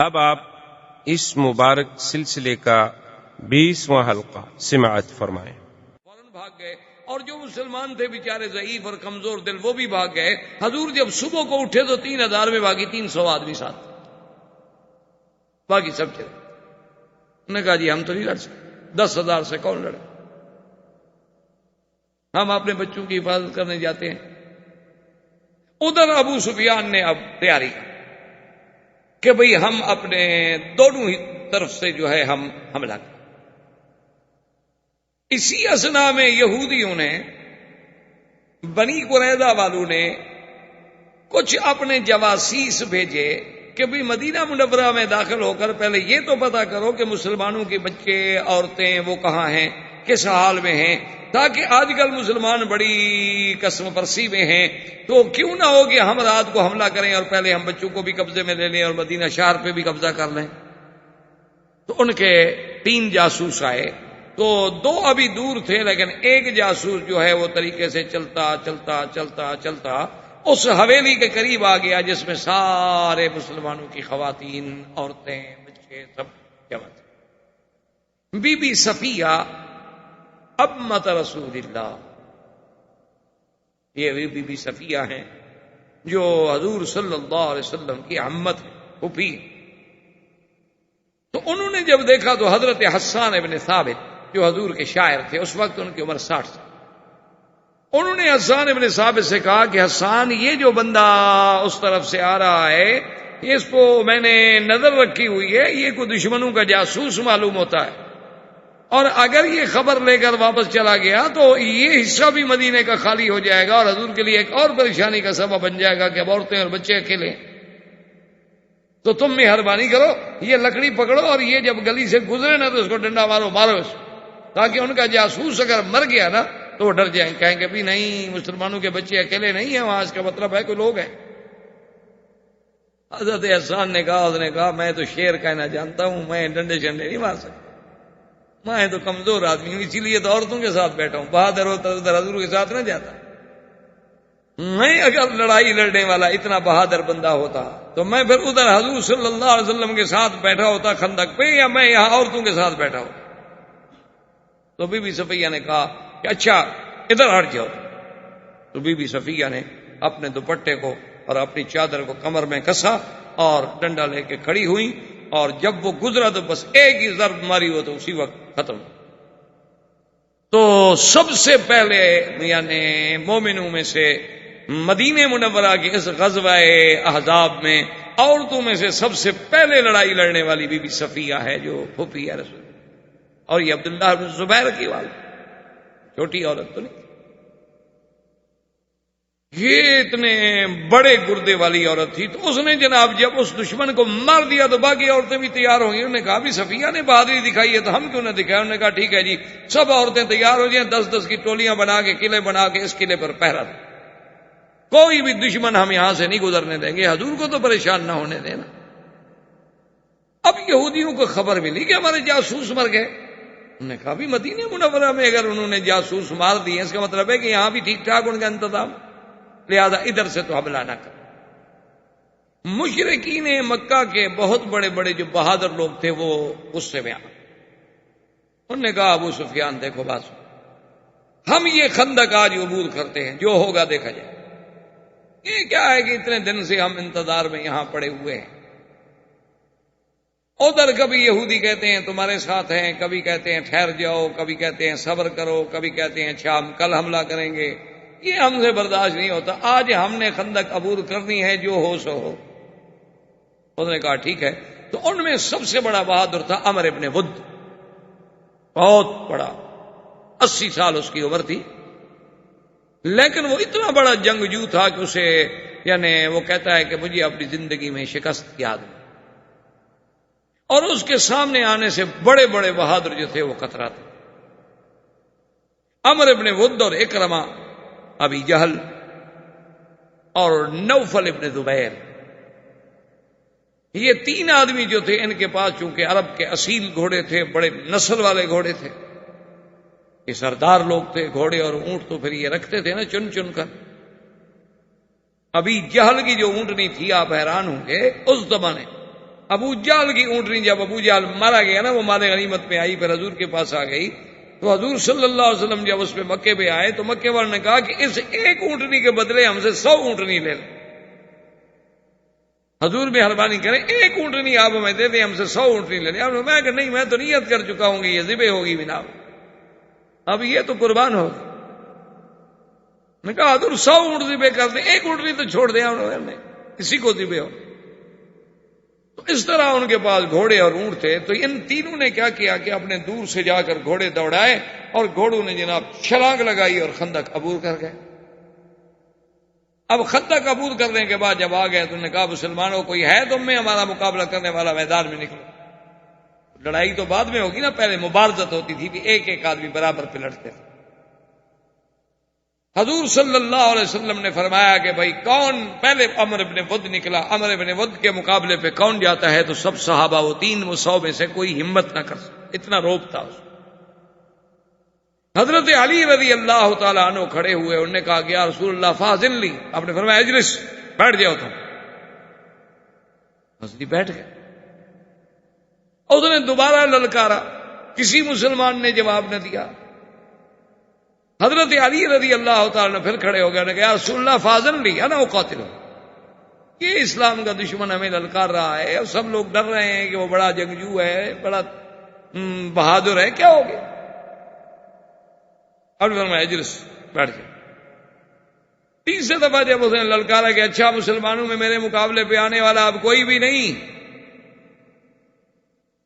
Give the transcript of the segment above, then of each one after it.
اب آپ اس مبارک سلسلے کا 20واں حلقہ سماعت فرمائیں۔ فوراً بھاگ گئے، اور جو مسلمان تھے بیچارے ضعیف اور کمزور دل وہ بھی بھاگ گئے۔ حضور جب صبح کو اٹھے تو 3000 میں باقی 300 آدمی ساتھ، باقی سب چلے۔ انہوں نے کہا جی ہم تو نہیں لڑ سکتے، 10,000 سے کون لڑے، ہم اپنے بچوں کی حفاظت کرنے جاتے ہیں۔ ادھر ابو سفیان نے اب تیاری کی کہ بھئی ہم اپنے دونوں ہی طرف سے جو ہے ہم حملہ کریں۔ اسی اثنا میں یہودیوں نے، بنی قریظہ والوں نے کچھ اپنے جواسیس بھیجے کہ بھئی مدینہ منورہ میں داخل ہو کر پہلے یہ تو پتا کرو کہ مسلمانوں کے بچے عورتیں وہ کہاں ہیں، کس حال میں ہیں، تاکہ آج کل مسلمان بڑی قسم پرسی میں ہیں، تو کیوں نہ ہو کہ ہم رات کو حملہ کریں اور پہلے ہم بچوں کو بھی قبضے میں لے لیں اور مدینہ شہر پہ بھی قبضہ کر لیں۔ تو ان کے 3 جاسوس آئے، تو 2 ابھی دور تھے، لیکن ایک جاسوس جو ہے وہ طریقے سے چلتا چلتا چلتا چلتا اس حویلی کے قریب آ گیا جس میں سارے مسلمانوں کی خواتین، عورتیں، بچے سب جمع تھے۔ بی بی صفیہ امت رسول اللہ، یہ بی بی صفیہ ہیں جو حضور صلی اللہ علیہ وسلم کی عمت پھوپھی۔ تو انہوں نے جب دیکھا تو حضرت حسان ابن ثابت جو حضور کے شاعر تھے، اس وقت ان کی عمر 60 سال، انہوں نے حسان ابن ثابت سے کہا کہ حسان، یہ جو بندہ اس طرف سے آ رہا ہے اس کو میں نے نظر رکھی ہوئی ہے، یہ کوئی دشمنوں کا جاسوس معلوم ہوتا ہے، اور اگر یہ خبر لے کر واپس چلا گیا تو یہ حصہ بھی مدینے کا خالی ہو جائے گا اور حضور کے لیے ایک اور پریشانی کا سبب بن جائے گا کہ اب عورتیں اور بچے اکیلے۔ تو تم مہربانی کرو، یہ لکڑی پکڑو اور یہ جب گلی سے گزرے نا تو اس کو ڈنڈا مارو اس کو، تاکہ ان کا جاسوس اگر مر گیا نا تو وہ ڈر جائیں، کہیں کہ بھی نہیں مسلمانوں کے بچے اکیلے نہیں ہیں وہاں، اس کا مطلب ہے کوئی لوگ ہیں۔ حضرت حسان نے کہا میں تو شیر کہنا جانتا ہوں، میں ڈنڈے شنڈے نہیں مار سکتا، میں تو کمزور آدمی ہوں، اسی لیے تو عورتوں کے ساتھ بیٹھا ہوں، بہادر ہوتا ادھر حضور کے ساتھ نہ جاتا۔ میں اگر لڑائی لڑنے والا اتنا بہادر بندہ ہوتا تو میں پھر ادھر حضور صلی اللہ علیہ وسلم کے ساتھ بیٹھا ہوتا خندق پہ، یا میں یہاں عورتوں کے ساتھ بیٹھا ہوتا۔ تو بی بی صفیہ نے کہا کہ اچھا ادھر ہٹ جاؤ۔ تو بی بی صفیہ نے اپنے دوپٹے کو اور اپنی چادر کو کمر میں کسا اور ڈنڈا لے کے کھڑی ہوئی، اور جب وہ گزرا تو بس ایک ہی ضرب ماری ہو تو اسی وقت ختم۔ تو سب سے پہلے یعنی مومنوں میں سے مدینہ منورہ کے اس غزوہ احزاب میں عورتوں میں سے سب سے پہلے لڑائی لڑنے والی بی بی صفیہ ہے جو پھوپھی ہے رسول، اور یہ عبداللہ بن زبیر کی والد، چھوٹی عورت تو نہیں، یہ اتنے بڑے گردے والی عورت تھی۔ تو اس نے جناب جب اس دشمن کو مار دیا تو باقی عورتیں بھی تیار ہو گئی۔ انہوں نے کہا بھی صفیہ نے بہادری دکھائی ہے تو ہم کیوں نہ دکھائیں؟ انہوں نے کہا ٹھیک ہے جی، سب عورتیں تیار ہو جائیں، 10-10 کی ٹولیاں بنا کے قلعے بنا کے اس قلعے پر پہرا دیں، کوئی بھی دشمن ہم یہاں سے نہیں گزرنے دیں گے، حضور کو تو پریشان نہ ہونے دینا۔ اب یہودیوں کو خبر ملی کہ ہمارے جاسوس مر گئے۔ انہوں نے کہا بھی مدینہ منورہ میں اگر انہوں نے جاسوس مار دیے اس کا مطلب ہے کہ یہاں بھی ٹھیک ٹھاک ان کا انتظام، لہذا ادھر سے تو حملہ نہ کر۔ مشرکین مکہ کے بہت بڑے بڑے جو بہادر لوگ تھے وہ غصے میں آ گئے۔ انہوں نے کہا ابو سفیان دیکھو بات سنو، ہم یہ خندق آج عبور کرتے ہیں، جو ہوگا دیکھا جائے، یہ کیا ہے کہ اتنے دن سے ہم انتظار میں یہاں پڑے ہوئے ہیں، ادھر کبھی یہودی کہتے ہیں تمہارے ساتھ ہیں، کبھی کہتے ہیں ٹھہر جاؤ، کبھی کہتے ہیں صبر کرو، کبھی کہتے ہیں اچھا ہم کل حملہ کریں گے، یہ ہم سے برداشت نہیں ہوتا، آج ہم نے خندق عبور کرنی ہے، جو ہو سو ہو۔ انہوں نے کہا ٹھیک ہے۔ تو ان میں سب سے بڑا بہادر تھا عمر ابن ود، بہت بڑا، 80 سال اس کی عمر تھی، لیکن وہ اتنا بڑا جنگجو تھا کہ اسے یعنی وہ کہتا ہے کہ مجھے اپنی زندگی میں شکست یاد ہے، اور اس کے سامنے آنے سے بڑے بڑے بہادر جو تھے وہ کتراتے۔ عمر ابن ود اور اکرمہ ابی جہل اور نوفل ابن زبیر، یہ 3 آدمی جو تھے ان کے پاس چونکہ عرب کے اصیل گھوڑے تھے، بڑے نسل والے گھوڑے تھے، یہ سردار لوگ تھے، گھوڑے اور اونٹ تو پھر یہ رکھتے تھے نا چن چن کر۔ ابھی جہل کی جو اونٹنی تھی آپ حیران ہوں گے، اس زمانے ابو جہل کی اونٹنی جب ابو جہل مارا گیا نا، وہ مال غنیمت میں آئی، پھر حضور کے پاس آ گئی، تو حضور صلی اللہ علیہ وسلم جب اس پہ مکے پہ آئے تو مکے والوں نے کہا کہ اس ایک اونٹنی کے بدلے ہم سے 100 اونٹنی لے لیں، حضور مہربانی کریں ایک اونٹنی آپ ہمیں دے دیں، ہم سے 100 اونٹنی لے لیں۔ آپ نے فرمایا کہ نہیں، میں تو نیت کر چکا ہوں گی یہ ذبح ہوگی بنا، اب یہ تو قربان ہوگی۔ میں کہا حضور 100 اونٹ ذبح کر دیں، ایک اونٹنی تو چھوڑ دیا انہوں نے، کسی کو ذبح ہو۔ تو اس طرح ان کے پاس گھوڑے اور اونٹ تھے، تو ان تینوں نے کیا کیا کہ اپنے دور سے جا کر گھوڑے دوڑائے اور گھوڑوں نے جناب چھلانگ لگائی اور خندق عبور کر گئے۔ اب خندق عبور کرنے کے بعد جب آ گئے تو انہوں نے کہا مسلمانوں کوئی ہے تم میں ہمارا مقابلہ کرنے والا، میدان میں نکلو۔ لڑائی تو بعد میں ہوگی نا، پہلے مبارزت ہوتی تھی کہ ایک ایک آدمی برابر پہ لڑتے تھے۔ حضور صلی اللہ علیہ وسلم نے فرمایا کہ بھائی کون پہلے، عمر بن ود نکلا، عمر بن ود کے مقابلے پہ کون جاتا ہے؟ تو سب صحابہ وہ 300 میں سے کوئی ہمت نہ کر سکتا، اتنا روب تھا اس۔ حضرت علی رضی اللہ تعالیٰ عنہ کھڑے ہوئے، انہوں نے کہا کہ یا رسول اللہ فاذن لی، آپ نے فرمایا اجلس، بیٹھ جاؤ تم۔ حضرت بیٹھ گئے، اور اس نے دوبارہ للکارا، کسی مسلمان نے جواب نہ دیا۔ حضرت علی رضی اللہ تعالیٰ نے پھر کھڑے ہو گئے، انہوں نے کہا یا رسول اللہ فاذن لی انا اقاتل، یہ اسلام کا دشمن ہمیں للکار رہا ہے اور سب لوگ ڈر رہے ہیں کہ وہ بڑا جنگجو ہے، بڑا بہادر ہے، کیا ہو گیا؟ اب فرمایا اجلس، بیٹھ گئے۔ تیسرے دفعہ جب اس نے للکارا کہ اچھا مسلمانوں میں میرے مقابلے پہ آنے والا اب کوئی بھی نہیں،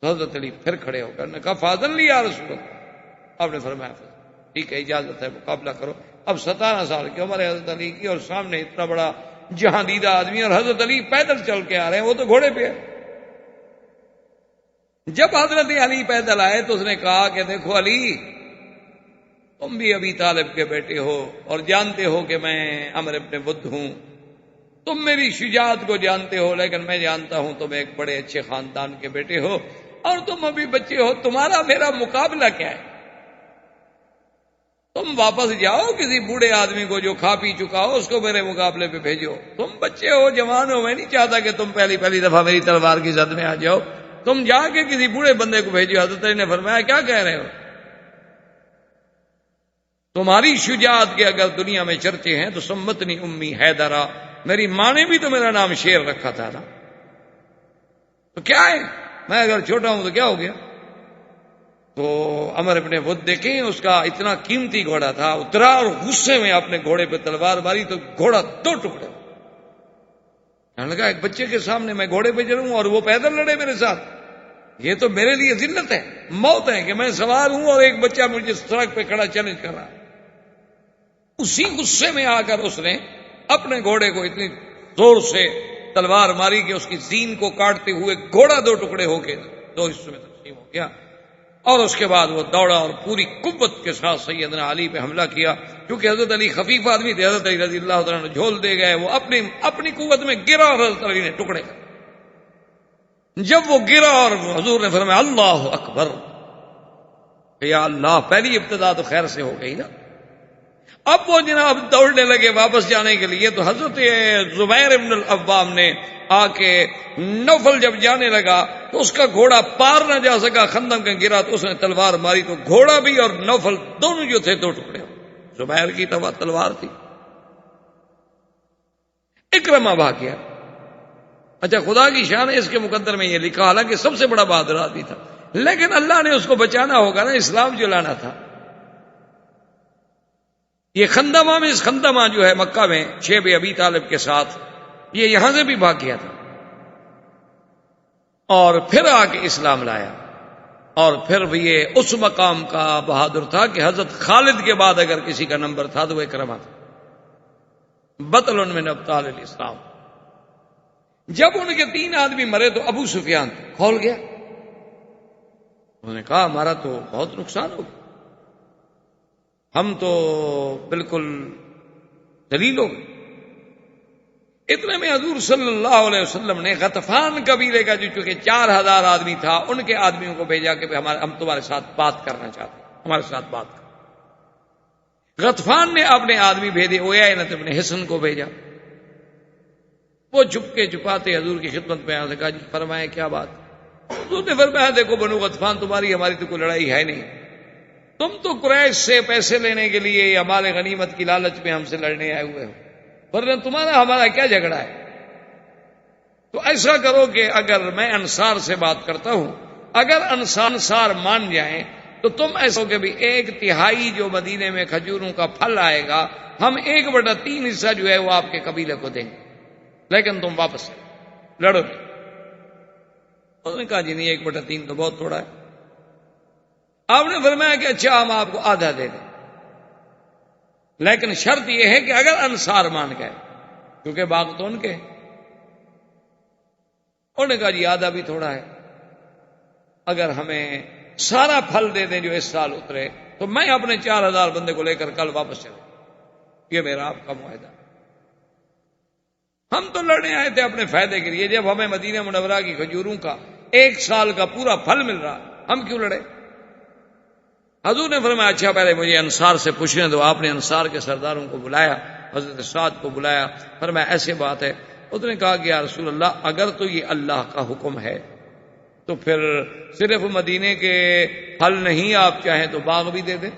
تو حضرت علی پھر کھڑے ہو کر نے کہا فاذن لی یا رسول اللہ، آپ نے فرمایا ٹھیک ہے اجازت ہے، مقابلہ کرو۔ اب 17 سال کی عمر ہے حضرت علی کی، اور سامنے اتنا بڑا جہاں دیدہ آدمی، اور حضرت علی پیدل چل کے آ رہے ہیں، وہ تو گھوڑے پہ ہے۔ جب حضرت علی پیدل آئے تو اس نے کہا کہ دیکھو علی، تم بھی ابی طالب کے بیٹے ہو اور جانتے ہو کہ میں عمر بن ود ہوں، تم میری شجاعت کو جانتے ہو، لیکن میں جانتا ہوں تم ایک بڑے اچھے خاندان کے بیٹے ہو اور تم ابھی بچے ہو، تمہارا میرا مقابلہ کیا ہے؟ تم واپس جاؤ، کسی بوڑھے آدمی کو جو کھا پی چکا ہو اس کو میرے مقابلے پہ بھیجو، تم بچے ہو، جوان ہو، میں نہیں چاہتا کہ تم پہلی دفعہ میری تلوار کی زد میں آ جاؤ، تم جا کے کسی بوڑھے بندے کو بھیجو۔ حضرت علی نے فرمایا کیا کہہ رہے ہو؟ تمہاری شجاعت کے اگر دنیا میں چرچے ہیں تو سمتنی امی حیدرہ، میری ماں نے بھی تو میرا نام شیر رکھا تھا نا، تو کیا ہے، میں اگر چھوٹا ہوں تو کیا ہو گیا؟ تو عمر بن ود دیکھیں، اس کا اتنا قیمتی گھوڑا تھا، اترا اور غصے میں اپنے گھوڑے پہ تلوار ماری تو گھوڑا 2 ٹکڑے۔ کہنے لگا ایک بچے کے سامنے میں گھوڑے پہ چڑھوں اور وہ پیدل لڑے میرے ساتھ، یہ تو میرے لیے ذلت ہے، موت ہے کہ میں سوار ہوں اور ایک بچہ مجھے سڑک پہ کھڑا چیلنج کر رہا ہے۔ اسی غصے میں آ کر اس نے اپنے گھوڑے کو اتنی زور سے تلوار ماری کہ اس کی زین کو کاٹتے ہوئے گھوڑا 2 ٹکڑے ہو کے 2 حصوں میں تقسیم ہو گیا، اور اس کے بعد وہ دوڑا اور پوری قوت کے ساتھ سیدنا علی پہ حملہ کیا۔ کیونکہ حضرت علی خفیف آدمی تھے، حضرت علی رضی اللہ تعالیٰ نے جھول دے گئے، وہ اپنی قوت میں گرا اور حضرت علی نے ٹکڑے کر۔ جب وہ گرا اور حضور نے فرمایا اللہ اکبر، یا اللہ، پہلی ابتدا تو خیر سے ہو گئی نا۔ اب وہ جناب دوڑنے لگے واپس جانے کے لیے، تو حضرت زبیر بن العوام نے آ کے، نوفل جب جانے لگا تو اس کا گھوڑا پار نہ جا سکا، خندق میں گرا تو اس نے تلوار ماری تو گھوڑا بھی اور نوفل دونوں جو تھے 2 ٹکڑے۔ زبیر کی تلوار تھی، اکرمہ بھاگ گیا۔ اچھا، خدا کی شان ہے، اس کے مقدر میں یہ لکھا، حالانکہ سب سے بڑا بہادر آدمی تھا، لیکن اللہ نے اس کو بچانا ہوگا نا، اسلام جو لانا تھا۔ یہ خندمہ میں، اس خندمہ جو ہے مکہ میں شیب ابی طالب کے ساتھ، یہ یہاں سے بھی بھاگ گیا تھا اور پھر آ کے اسلام لایا، اور پھر بھی یہ اس مقام کا بہادر تھا کہ حضرت خالد کے بعد اگر کسی کا نمبر تھا تو وہ اکرمہ تھا، بطل من ابطال الاسلام۔ جب ان کے 3 آدمی مرے تو ابو سفیان کھول گیا، انہوں نے کہا ہمارا تو بہت نقصان ہو گیا، ہم تو بالکل ذلیل ہو گئے۔ اتنے میں حضور صلی اللہ علیہ وسلم نے غطفان قبیلے کا جو چونکہ 4000 آدمی تھا، ان کے آدمیوں کو بھیجا کہ ہم تمہارے ساتھ بات کرنا چاہتے ہیں، ہمارے ساتھ بات کر۔ غطفان نے اپنے آدمی بھیجے، اویینہ ابن حصن کو بھیجا، وہ چھپکے چھپاتے حضور کی خدمت میں آنے کہا جی فرمائے کیا بات؟ حضور نے فرمایا دیکھو بنو غطفان تمہاری ہماری تو کوئی لڑائی ہے نہیں، تم تو قریش سے پیسے لینے کے لیے یا مال غنیمت کی لالچ میں ہم سے لڑنے آئے ہوئے ہو، ورنہ تمہارا ہمارا کیا جھگڑا ہے؟ تو ایسا کرو کہ اگر میں انصار سے بات کرتا ہوں، اگر انصار مان جائیں تو تم ایسا کہ بھی 1/3 جو مدینے میں کھجوروں کا پھل آئے گا ہم 1/3 حصہ جو ہے وہ آپ کے قبیلے کو دیں گے، لیکن تم واپس لڑو نہیں۔ انہوں نے کہا جی نہیں 1/3 تو بہت تھوڑا ہے۔ آپ نے فرمایا کہ اچھا ہم آپ کو آدھا دے دیں، لیکن شرط یہ ہے کہ اگر انصار مان گئے، کیونکہ باغ تو ان کے۔ انہوں نے کہا جی آدھا بھی تھوڑا ہے، اگر ہمیں سارا پھل دے دیں جو اس سال اترے تو میں اپنے 4000 بندے کو لے کر کل واپس چلوں، یہ میرا آپ کا معاہدہ۔ ہم تو لڑنے آئے تھے اپنے فائدے کے لیے، جب ہمیں مدینہ منورہ کی کھجوروں کا 1 سال کا پورا پھل مل رہا ہم کیوں لڑے؟ حضور نے فرمایا اچھا پہلے مجھے انصار سے پوچھنے دو۔ آپ نے انصار کے سرداروں کو بلایا، حضرت سعد کو بلایا، فرمایا ایسے بات ہے۔ اس نے کہا کہ یا رسول اللہ اگر تو یہ اللہ کا حکم ہے تو پھر صرف مدینے کے پھل نہیں، آپ چاہیں تو باغ بھی دے دیں۔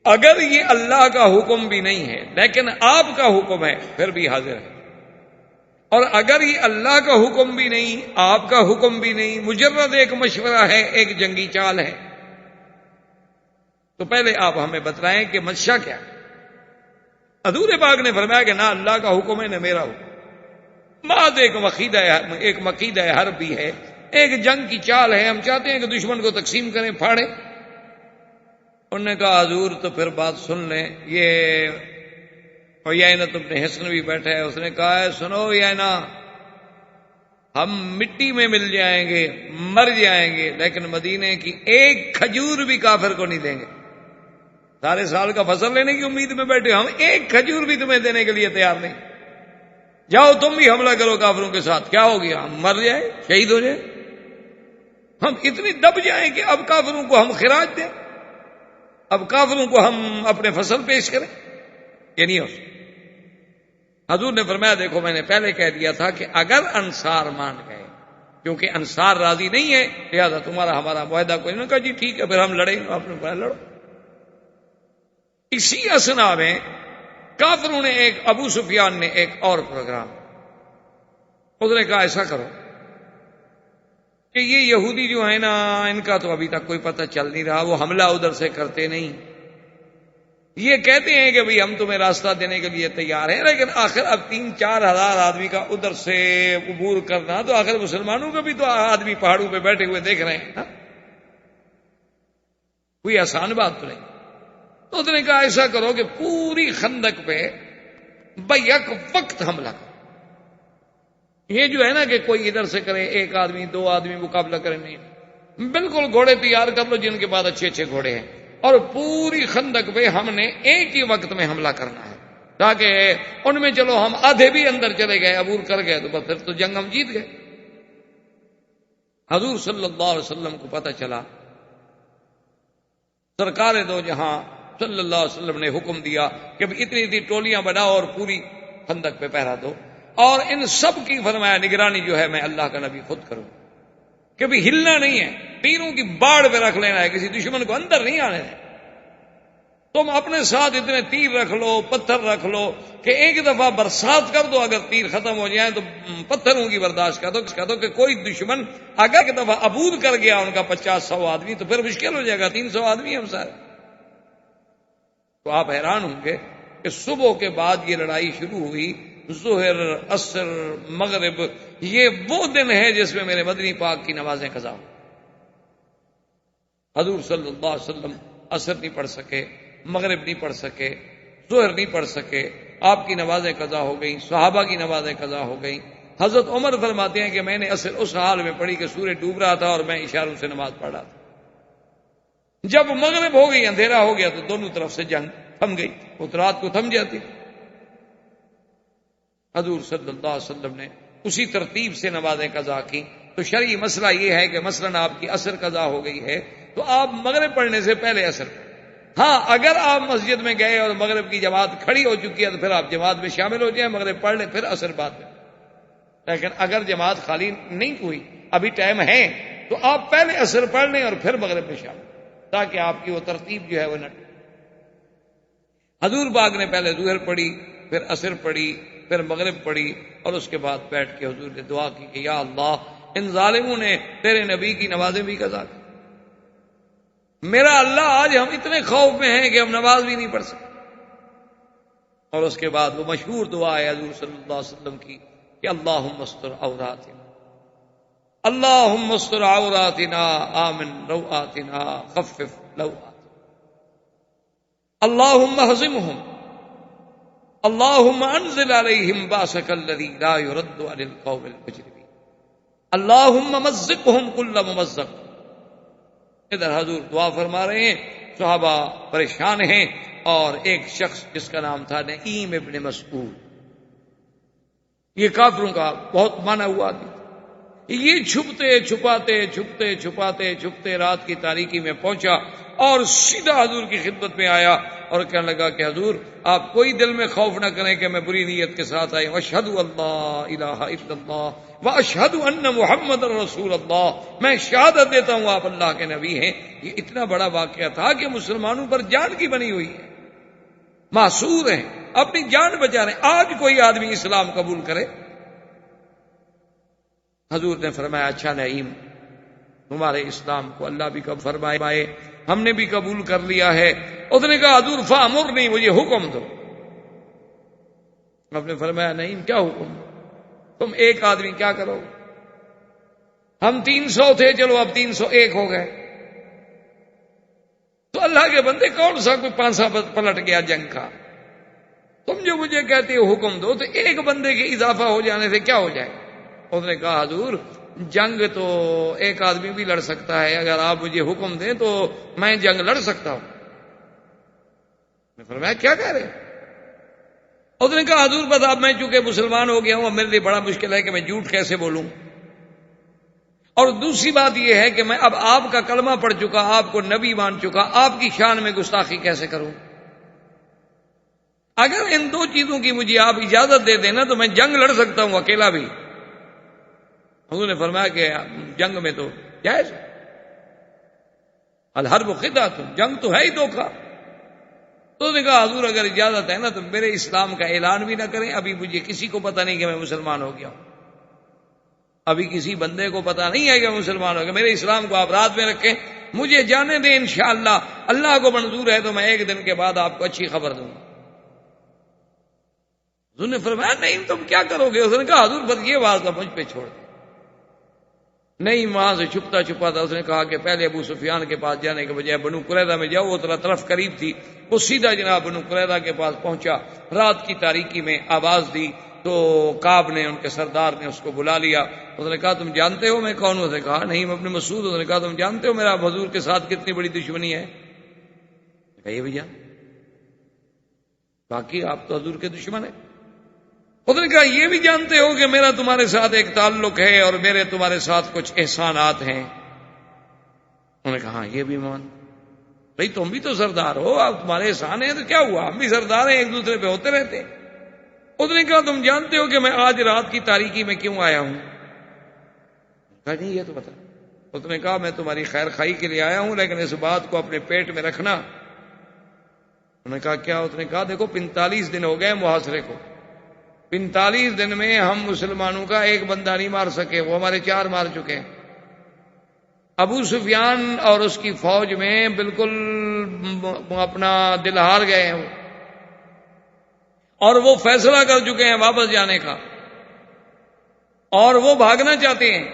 اگر یہ اللہ کا حکم بھی نہیں ہے لیکن آپ کا حکم ہے پھر بھی حاضر ہے، اور اگر یہ اللہ کا حکم بھی نہیں آپ کا حکم بھی نہیں، مجرد ایک مشورہ ہے، ایک جنگی چال ہے، تو پہلے آپ ہمیں بتلائیں کہ منشا کیا ہے۔ حضور پاک نے فرمایا کہ نہ اللہ کا حکم ہے نہ میرا حکم، بعد ایک مقیدہ حرب بھی ہے، ایک جنگ کی چال ہے، ہم چاہتے ہیں کہ دشمن کو تقسیم کریں، پھاڑیں۔ انہوں نے کہا حضور تو پھر بات سن لیں، یہ عیینہ ابن حصن بھی بیٹھا ہے، اس نے کہا ہے سنو عیینہ، ہم مٹی میں مل جائیں گے، مر جائیں گے، لیکن مدینے کی 1 کھجور بھی کافر کو نہیں دیں گے۔ سارے سال کا فصل لینے کی امید میں بیٹھے، ہم 1 کھجور بھی تمہیں دینے کے لیے تیار نہیں۔ جاؤ تم بھی حملہ کرو کافروں کے ساتھ، کیا ہو گیا؟ ہم مر جائیں، شہید ہو جائیں، ہم اتنی دب جائیں کہ اب کافروں کو ہم خراج دیں، اب کافروں کو ہم اپنے فصل پیش کریں، یہ نہیں ہو سکتا۔ حضور نے فرمایا دیکھو میں نے پہلے کہہ دیا تھا کہ اگر انصار مان گئے، کیونکہ انصار راضی نہیں ہے لہذا تمہارا ہمارا معاہدہ کوئی نہیں۔ کہا جی ٹھیک ہے پھر ہم لڑیں گے، آپ نے فرمایا لڑو۔ اسی اثنا میں کافروں نے ابو سفیان نے ایک اور پروگرام، اس نے کہا ایسا کرو کہ یہ یہودی جو ہے نا ان کا تو ابھی تک کوئی پتہ چل نہیں رہا، وہ حملہ ادھر سے کرتے نہیں، یہ کہتے ہیں کہ بھئی ہم تمہیں راستہ دینے کے لیے تیار ہیں، لیکن آخر اب 3-4 ہزار آدمی کا ادھر سے عبور کرنا تو آخر مسلمانوں کا بھی تو آدمی پہاڑوں پہ بیٹھے ہوئے دیکھ رہے ہیں نا، کوئی آسان بات تو نہیں۔ تو اس نے کہا ایسا کرو کہ پوری خندق پہ بیک وقت حملہ کرو، یہ جو ہے نا کہ کوئی ادھر سے کرے 1 آدمی 2 آدمی مقابلہ کرے، نہیں، بالکل گھوڑے تیار کر لو جن کے پاس اچھے گھوڑے ہیں، اور پوری خندق پہ ہم نے ایک ہی وقت میں حملہ کرنا ہے، تاکہ ان میں چلو ہم آدھے بھی اندر چلے گئے عبور کر گئے تو پھر تو جنگ ہم جیت گئے۔ حضور صلی اللہ علیہ وسلم کو پتہ چلا، سرکار دو جہاں صلی اللہ علیہ وسلم نے حکم دیا کہ اتنی ٹولیاں بناؤ اور پوری خندق پہ پہرا دو، اور ان سب کی فرمایا نگرانی جو ہے میں اللہ کا نبی خود کروں، کہ بھی ہلنا نہیں ہے، تیروں کی باڑ پہ رکھ لینا ہے، کسی دشمن کو اندر نہیں آنے ہے۔ تم اپنے ساتھ اتنے تیر رکھ لو، پتھر رکھ لو کہ ایک دفعہ برسات کر دو، اگر تیر ختم ہو جائیں تو پتھروں کی برداشت کر دو کہ کوئی دشمن اگر ایک دفعہ عبور کر گیا ان کا 50-100 آدمی تو پھر مشکل ہو جائے گا، 300 آدمی ہم سارے۔ تو آپ حیران ہوں گے کہ صبح کے بعد یہ لڑائی شروع ہوئی، ظہر، عصر، مغرب، یہ وہ دن ہے جس میں میرے مدنی پاک کی نمازیں قضا ہو۔ حضور صلی اللہ علیہ وسلم عصر نہیں پڑھ سکے، مغرب نہیں پڑھ سکے، ظہر نہیں پڑھ سکے، آپ کی نمازیں قضا ہو گئیں، صحابہ کی نمازیں قضا ہو گئیں۔ حضرت عمر فرماتے ہیں کہ میں نے عصر اس حال میں پڑھی کہ سورج ڈوب رہا تھا اور میں اشاروں سے نماز پڑھ رہا تھا۔ جب مغرب ہو گئی، اندھیرا ہو گیا تو دونوں طرف سے جنگ تھم گئی، وہ تو رات کو تھم جاتی۔ حضور صلی اللہ علیہ وسلم نے اسی ترتیب سے نمازیں قضا کی۔ تو شرعی مسئلہ یہ ہے کہ مثلا آپ کی عصر قضا ہو گئی ہے تو آپ مغرب پڑھنے سے پہلے عصر ہاں اگر آپ مسجد میں گئے اور مغرب کی جماعت کھڑی ہو چکی ہے تو پھر آپ جماعت میں شامل ہو جائیں، مغرب پڑھ لیں، پھر عصر بعد میں. لیکن اگر جماعت خالی نہیں ہوئی، ابھی ٹائم ہے، تو آپ پہلے عصر پڑھ لیں اور پھر مغرب میں شامل، تاکہ آپ کی وہ ترتیب جو ہے وہ نہ. حضور پاک نے پہلے ظہر پڑھی، پھر عصر پڑھی، پھر مغرب پڑھی، اور اس کے بعد بیٹھ کے حضور نے دعا کی کہ یا اللہ ان ظالموں نے تیرے نبی کی نمازیں بھی قضا کی. میرا اللہ آج ہم اتنے خوف میں ہیں کہ ہم نماز بھی نہیں پڑھ سکتے. اور اس کے بعد وہ مشہور دعا ہے حضور صلی اللہ علیہ وسلم کی کہ اللہم استر عوراتنا، اللہم استر عوراتنا، آمن روآتنا، خفف لوآتنا، اللہم اہزمہم، اللہم انزل علیہم باسک الذی لا یرد عن القوم المجرمین، اللہم مزقہم کل ممزق. ادھر حضور دعا فرما رہے ہیں، صحابہ پریشان ہیں، اور ایک شخص جس کا نام تھا نعیم ابن مسعود، یہ کافروں کا بہت مانا ہوا آدمی، یہ چھپتے چھپاتے رات کی تاریکی میں پہنچا اور سیدھا حضور کی خدمت میں آیا اور کہنے لگا کہ حضور آپ کوئی دل میں خوف نہ کریں کہ میں بری نیت کے ساتھ آئی ہوں، اشہد اللہ الہ الا اللہ واشہد ان محمد رسول اللہ، میں شہادت دیتا ہوں آپ اللہ کے نبی ہیں. یہ اتنا بڑا واقعہ تھا کہ مسلمانوں پر جان کی بنی ہوئی ہے، معصور ہیں، اپنی جان بچا رہے ہیں. آج کوئی آدمی اسلام قبول کرے، حضور نے فرمایا اچھا نعیم تمہارے اسلام کو اللہ بھی قبول فرمائے، ہم نے بھی قبول کر لیا ہے. اس نے کہا حضور فامرنی، مجھے حکم دو. آپ نے فرمایا نعیم کیا حکم، تم ایک آدمی کیا کرو، ہم 300 تھے، چلو اب 301 ہو گئے، تو اللہ کے بندے کون سا کوئی پانسا پلٹ گیا جنگ کا، تم جو مجھے کہتے ہو حکم دو، تو ایک بندے کے اضافہ ہو جانے سے کیا ہو جائے. اس نے کہا حضور جنگ تو ایک آدمی بھی لڑ سکتا ہے، اگر آپ مجھے حکم دیں تو میں جنگ لڑ سکتا ہوں. میں فرمایا کیا کہہ رہے ہیں؟ اس نے کہا حضور بس اب میں چونکہ مسلمان ہو گیا ہوں، اب میرے لیے بڑا مشکل ہے کہ میں جھوٹ کیسے بولوں، اور دوسری بات یہ ہے کہ میں اب آپ کا کلمہ پڑھ چکا، آپ کو نبی مان چکا، آپ کی شان میں گستاخی کیسے کروں. اگر ان دو چیزوں کی مجھے آپ اجازت دے دینا تو میں جنگ لڑ سکتا ہوں اکیلا بھی. حضور نے فرمایا کہ جنگ میں تو جائز، الحرب خدعۃ، جنگ تو ہے ہی دھوکہ. تو نے کہا حضور اگر اجازت ہے نا تو میرے اسلام کا اعلان بھی نہ کریں، ابھی مجھے کسی کو پتہ نہیں کہ میں مسلمان ہو گیا ہوں، ابھی کسی بندے کو پتہ نہیں ہے کہ میں مسلمان ہو گیا، میرے اسلام کو آپ رات میں رکھیں، مجھے جانے دیں، انشاءاللہ اللہ کو منظور ہے تو میں ایک دن کے بعد آپ کو اچھی خبر دوں گا. حضور نے فرمایا نہیں تم کیا کرو گے. اس نے کہا حضور بس یہ بات مجھ پہ چھوڑ دیں. نہیں وہاں سے چھپتا تھا. اس نے کہا کہ پہلے ابو سفیان کے پاس جانے کے بجائے بنو قریظہ میں جاؤ، وہ طرف قریب تھی، وہ سیدھا جناب بنو قریظہ کے پاس پہنچا. رات کی تاریکی میں آواز دی تو کعب نے، ان کے سردار نے اس کو بلا لیا. اس نے کہا تم جانتے ہو میں کون ہوں؟ اس نے کہا نہیں میں ابن مسعود. اس نے کہا تم جانتے ہو میرا حضور کے ساتھ کتنی بڑی دشمنی ہے؟ کہیے بھیا باقی آپ تو حضور کے دشمن ہیں. اس نے کہا یہ بھی جانتے ہو کہ میرا تمہارے ساتھ ایک تعلق ہے اور میرے تمہارے ساتھ کچھ احسانات ہیں؟ انہوں نے کہا ہاں یہ بھی مان. بھئی تم بھی تو سردار ہو، اب تمہارے احسان ہیں تو کیا ہوا، ہم بھی سردار ہیں، ایک دوسرے پہ ہوتے رہتے. اس نے کہا تم جانتے ہو کہ میں آج رات کی تاریکی میں کیوں آیا ہوں؟ کہا نہیں یہ تو بتا. اس نے کہا میں تمہاری خیر خائی کے لیے آیا ہوں، لیکن اس بات کو اپنے پیٹ میں رکھنا. انہوں نے کہا کیا؟ اس نے کہا دیکھو 45 دن ہو گئے محاصرے کو، 45 دن میں ہم مسلمانوں کا ایک بندہ نہیں مار سکے، وہ ہمارے 4 مار چکے ہیں. ابو سفیان اور اس کی فوج میں بالکل اپنا دل ہار گئے ہیں، اور وہ فیصلہ کر چکے ہیں واپس جانے کا، اور وہ بھاگنا چاہتے ہیں،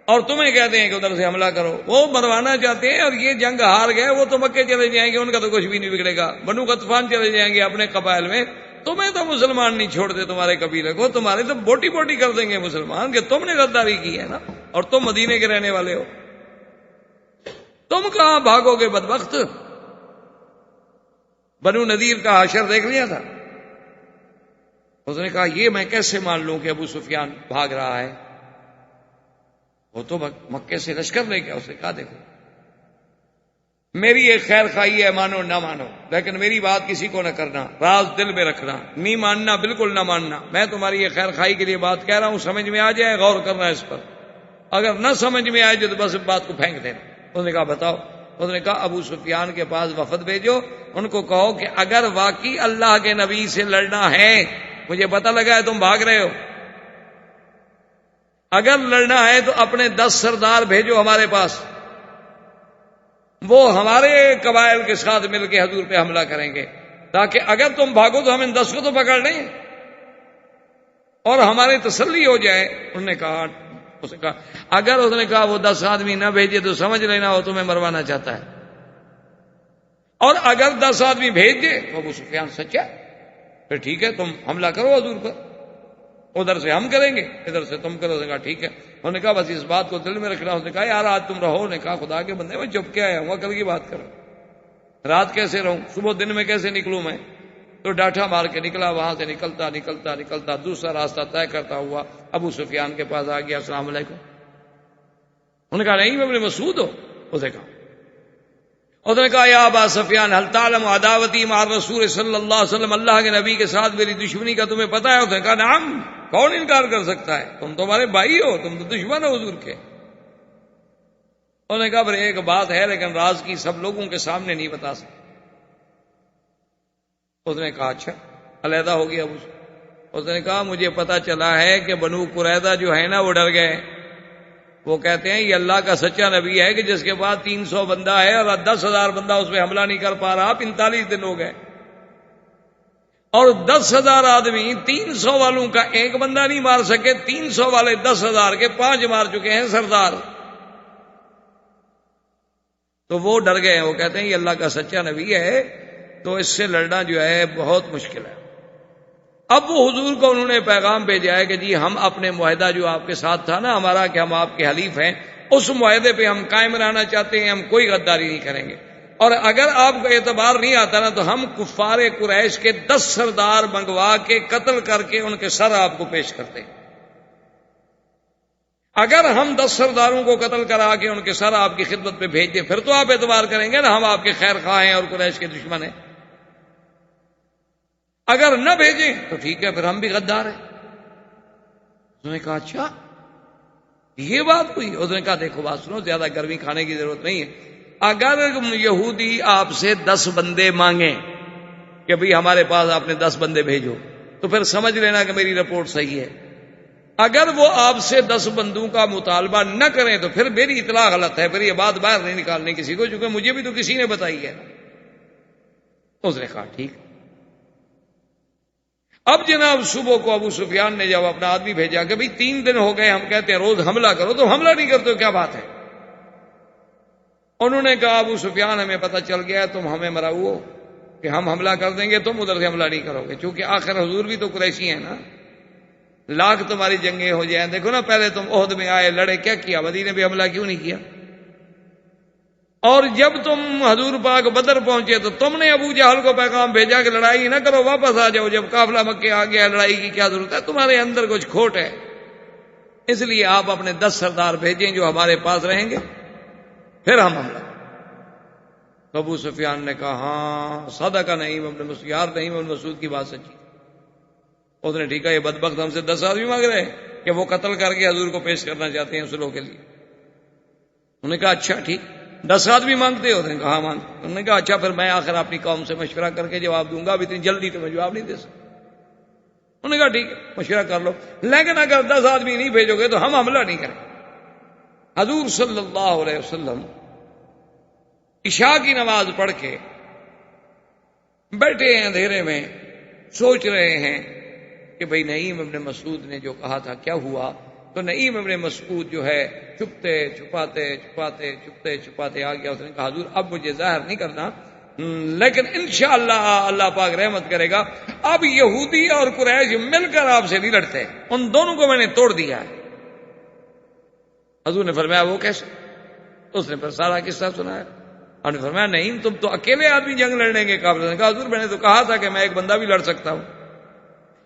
اور تمہیں کہتے ہیں کہ ادھر سے حملہ کرو. وہ مروانا چاہتے ہیں، اور یہ جنگ ہار گئے، وہ تو مکے چلے جائیں گے، ان کا تو کچھ بھی نہیں بگڑے گا. بنو غطفان چلے جائیں گے اپنے قبائل میں، تمہیں تو مسلمان نہیں چھوڑتے، تمہارے قبیلے کو تمہارے تو بوٹی بوٹی کر دیں گے مسلمان، کہ تم نے غداری کی ہے نا، اور تم مدینے کے رہنے والے ہو، تم کہاں بھاگو گے بدبخت. بنو نذیر کا حشر دیکھ لیا تھا. اس نے کہا یہ میں کیسے مان لوں کہ ابو سفیان بھاگ رہا ہے، وہ تو مکے سے لشکر لے گیا. اس نے کہا دیکھو میری ایک خیر خواہی ہے، مانو نہ مانو، لیکن میری بات کسی کو نہ کرنا، راز دل میں رکھنا، نہیں ماننا، بالکل نہ ماننا، میں تمہاری یہ خیر خواہی کے لیے بات کہہ رہا ہوں، سمجھ میں آ جائے غور کرنا اس پر، اگر نہ سمجھ میں آئے تو بس اس بات کو پھینک دینا۔ اس نے کہا بتاؤ؟ اس نے کہا ابو سفیان کے پاس وفد بھیجو، ان کو کہو کہ اگر واقعی اللہ کے نبی سے لڑنا ہے، مجھے پتہ لگا ہے تم بھاگ رہے ہو، اگر لڑنا ہے تو اپنے 10 سردار بھیجو ہمارے پاس، وہ ہمارے قبائل کے ساتھ مل کے حضور پہ حملہ کریں گے، تاکہ اگر تم بھاگو تو ہم ان 10 کو تو پکڑ لیں اور ہماری تسلی ہو جائے۔ انہوں نے کہا اگر اس نے کہا وہ 10 آدمی نہ بھیجے تو سمجھ لینا وہ تمہیں مروانا چاہتا ہے، اور اگر 10 آدمی بھیج دے تو ابو سفیان سچا ہے، پھر ٹھیک ہے تم حملہ کرو حضور پر، ادھر سے ہم کریں گے ادھر سے تم کرو۔ اس نے کہا ٹھیک ہے۔ انہوں نے کہا بس اس بات کو دل میں رکھنا۔ اس نے کہا یار آج تم رہو۔ انہوں نے کہا خدا کے بندے میں چپ کے آیا ہوں، کل کی بات کرو، رات کیسے رہوں، صبح دن میں کیسے نکلوں میں؟ تو ڈاٹا مار کے نکلا، وہاں سے نکلتا دوسرا راستہ طے کرتا ہوا ابو سفیان کے پاس آ گیا۔ السلام علیکم۔ انہوں نے کہا نہیں میں ابن مسعود ہوں۔ اس نے کہا یا ابا سفیان هل تعلم عداوتی مع الرسول صلی اللہ علیہ وسلم، اللہ کے نبی کے ساتھ میری دشمنی کا تمہیں پتہ ہے؟ اس نے کہا نعم، کون انکار کر سکتا ہے، تم تو ہمارے بھائی ہو، تم تو دشمن ہو حضور کے۔ انہوں نے کہا پھر ایک بات ہے لیکن راز کی سب لوگوں کے سامنے نہیں بتا سکتا۔ اس نے کہا اچھا، علیحدہ ہو گیا۔ اس نے کہا مجھے پتا چلا ہے کہ بنو قریظہ جو ہے نا وہ ڈر گئے، وہ کہتے ہیں یہ اللہ کا سچا نبی ہے کہ جس کے بعد 300 بندہ ہے اور 10,000 بندہ اس پہ حملہ نہیں کر پا رہا، 45 دن ہو گئے، اور 10,000 آدمی 300 والوں کا ایک بندہ نہیں مار سکے، 300 والے 10,000 کے 5 مار چکے ہیں سردار۔ تو وہ ڈر گئے، وہ کہتے ہیں یہ اللہ کا سچا نبی ہے تو اس سے لڑنا جو ہے بہت مشکل ہے۔ اب وہ حضور کو انہوں نے پیغام بھیجا ہے کہ جی ہم اپنے معاہدہ جو آپ کے ساتھ تھا نا ہمارا کہ ہم آپ کے حلیف ہیں، اس معاہدے پہ ہم قائم رہنا چاہتے ہیں، ہم کوئی غداری نہیں کریں گے، اور اگر آپ کو اعتبار نہیں آتا نا تو ہم کفار قریش کے 10 سردار منگوا کے قتل کر کے ان کے سر آپ کو پیش کرتے ہیں۔ اگر ہم 10 سرداروں کو قتل کرا کے ان کے سر آپ کی خدمت پہ بھیج دیں پھر تو آپ اعتبار کریں گے نا ہم آپ کے خیر خواہ ہیں اور قریش کے دشمن ہیں، اگر نہ بھیجیں تو ٹھیک ہے پھر ہم بھی غدار ہیں۔ انہوں نے کہا اچھا یہ بات ہوئی؟ اس نے کہا دیکھو بات سنو، زیادہ گرمی کھانے کی ضرورت نہیں ہے، اگر یہودی آپ سے 10 بندے مانگیں کہ بھئی ہمارے پاس آپ نے 10 بندے بھیجو تو پھر سمجھ لینا کہ میری رپورٹ صحیح ہے، اگر وہ آپ سے 10 بندوں کا مطالبہ نہ کریں تو پھر میری اطلاع غلط ہے، پھر یہ بات باہر نہیں نکالنی کسی کو، چونکہ مجھے بھی تو کسی نے بتائی ہے۔ اس نے کہا ٹھیک۔ اب جناب صبح کو ابو سفیان نے جب اپنا آدمی بھیجا کہ بھئی 3 دن ہو گئے ہم کہتے ہیں روز حملہ کرو، تو حملہ نہیں کرتے کیا بات ہے؟ انہوں نے کہا ابو سفیان ہمیں پتہ چل گیا ہے تم ہمیں مراؤ ہو کہ ہم حملہ کر دیں گے، تم ادھر سے حملہ نہیں کرو گے، چونکہ آخر حضور بھی تو قریشی ہیں نا، لاکھ تمہاری جنگیں ہو جائیں، دیکھو نا پہلے تم عہد میں آئے لڑے، کیا کیا؟ مدینے پہ حملہ کیوں نہیں کیا؟ اور جب تم حضور پاک بدر پہنچے تو تم نے ابو جہل کو پیغام بھیجا کہ لڑائی نہ کرو، واپس آ جاؤ، جب قافلہ مکے آ گیا لڑائی کی کیا ضرورت ہے؟ تمہارے اندر کچھ کھوٹ ہے، اس لیے آپ اپنے 10 سردار بھیجیں جو ہمارے پاس رہیں گے، پھر ہم حملہ۔ تو ابو سفیان نے کہا ہاں صدق نہیں ابن مسعود، یار نہیں ابن مسعود کی بات سچی۔ اس نے ٹھیک ہے یہ بدبخت ہم سے 10 آدمی مانگ رہے ہیں کہ وہ قتل کر کے حضور کو پیش کرنا چاہتے ہیں صلح کے لیے۔ انہوں نے کہا اچھا ٹھیک، 10 آدمی مانگتے ہو؟ انہوں نے کہا ہاں مانگتے۔ انہوں نے کہا اچھا پھر میں آخر اپنی قوم سے مشورہ کر کے جواب دوں گا، اب اتنی جلدی تو میں جواب نہیں دے سکتا۔ انہوں نے کہا ٹھیک ہے مشورہ کر لو، لیکن اگر 10 آدمی نہیں بھیجو گے تو ہم حملہ نہیں کریں۔ حضور صلی اللہ علیہ وسلم عشاء کی نماز پڑھ کے بیٹھے ہیں اندھیرے میں، سوچ رہے ہیں کہ بھئی نعیم ابن مسعود نے جو کہا تھا کیا ہوا؟ تو نعیم ابن مسعود جو ہے چھپتے چھپاتے آ گیا۔ اس نے کہا حضور اب مجھے ظاہر نہیں کرنا، لیکن انشاءاللہ اللہ پاک رحمت کرے گا، اب یہودی اور قریش مل کر آپ سے نہیں لڑتے، ان دونوں کو میں نے توڑ دیا ہے۔ حضور نے فرمایا وہ کیسے؟ اس نے پھر سارا قصہ سنایا۔ اور نے فرمایا نہیں تم تو اکیلے آدمی جنگ لڑنے کے قابل۔ نے کہا حضور میں نے تو کہا تھا کہ میں ایک بندہ بھی لڑ سکتا ہوں،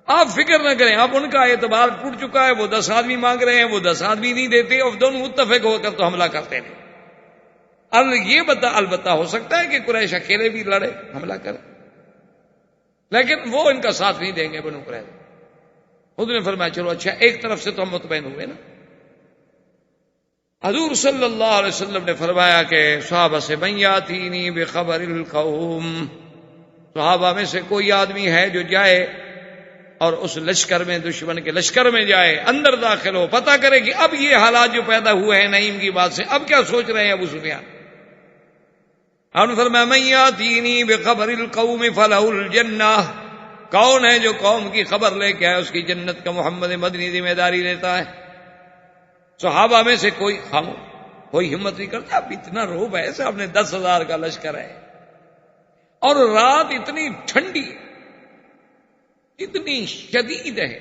آپ فکر نہ کریں، اب ان کا اعتبار ٹوٹ چکا ہے، وہ 10 آدمی مانگ رہے ہیں، وہ 10 آدمی نہیں دیتے، اور دونوں متفق ہو کر تو حملہ کرتے تھے۔ البتہ ہو سکتا ہے کہ قریش اکیلے بھی لڑے حملہ کرے، لیکن وہ ان کا ساتھ نہیں دیں گے بنو قریظہ۔ خود نے فرمایا چلو اچھا، ایک طرف سے تو ہم مطمئن ہوئے نا۔ حضور صلی اللہ علیہ وسلم نے فرمایا کہ صحابہ سے من یاتینی بخبر القوم، صحابہ میں سے کوئی آدمی ہے جو جائے اور اس لشکر میں، دشمن کے لشکر میں جائے، اندر داخل ہو، پتہ کرے کہ اب یہ حالات جو پیدا ہوئے ہیں نعیم کی بات سے، اب کیا سوچ رہے ہیں ابو سفیان۔ آپ نے فرمایا من یاتینی بخبر القوم فلہ الجنہ، کون ہے جو قوم کی خبر لے کے آئے اس کی جنت کا محمد مدنی ذمہ داری لیتا ہے۔ صحابہ میں سے کوئی ہمت نہیں کرتا، اب اتنا روب ہے، صاحب نے 10,000 کا لشکر ہے اور رات اتنی ٹھنڈی اتنی شدید ہے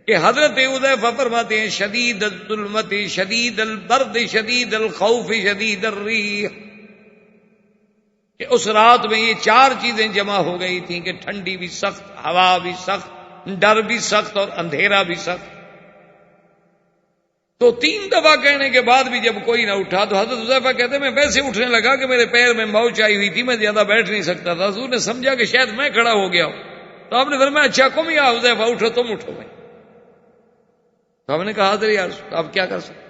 کہ حضرت حذیفہ فرماتے ہیں شدید الظلمت شدید البرد شدید الخوف شدید الریح، کہ اس رات میں یہ 4 چیزیں جمع ہو گئی تھیں کہ ٹھنڈی بھی سخت، ہوا بھی سخت، ڈر بھی سخت اور اندھیرا بھی سخت۔ تو 3 دفعہ کہنے کے بعد بھی جب کوئی نہ اٹھا تو حضرت حذیفہ کہتے میں ویسے اٹھنے لگا کہ میرے پیر میں موچ آئی ہوئی تھی، میں زیادہ بیٹھ نہیں سکتا تھا۔ حضور نے سمجھا کہ شاید میں کھڑا ہو گیا ہوں، تو آپ نے فرمایا اچھا قم یا حذیفہ، اٹھو، تم اٹھو میں۔ تو ہم نے کہا حضرت یا رسول اب کیا کر سکتے،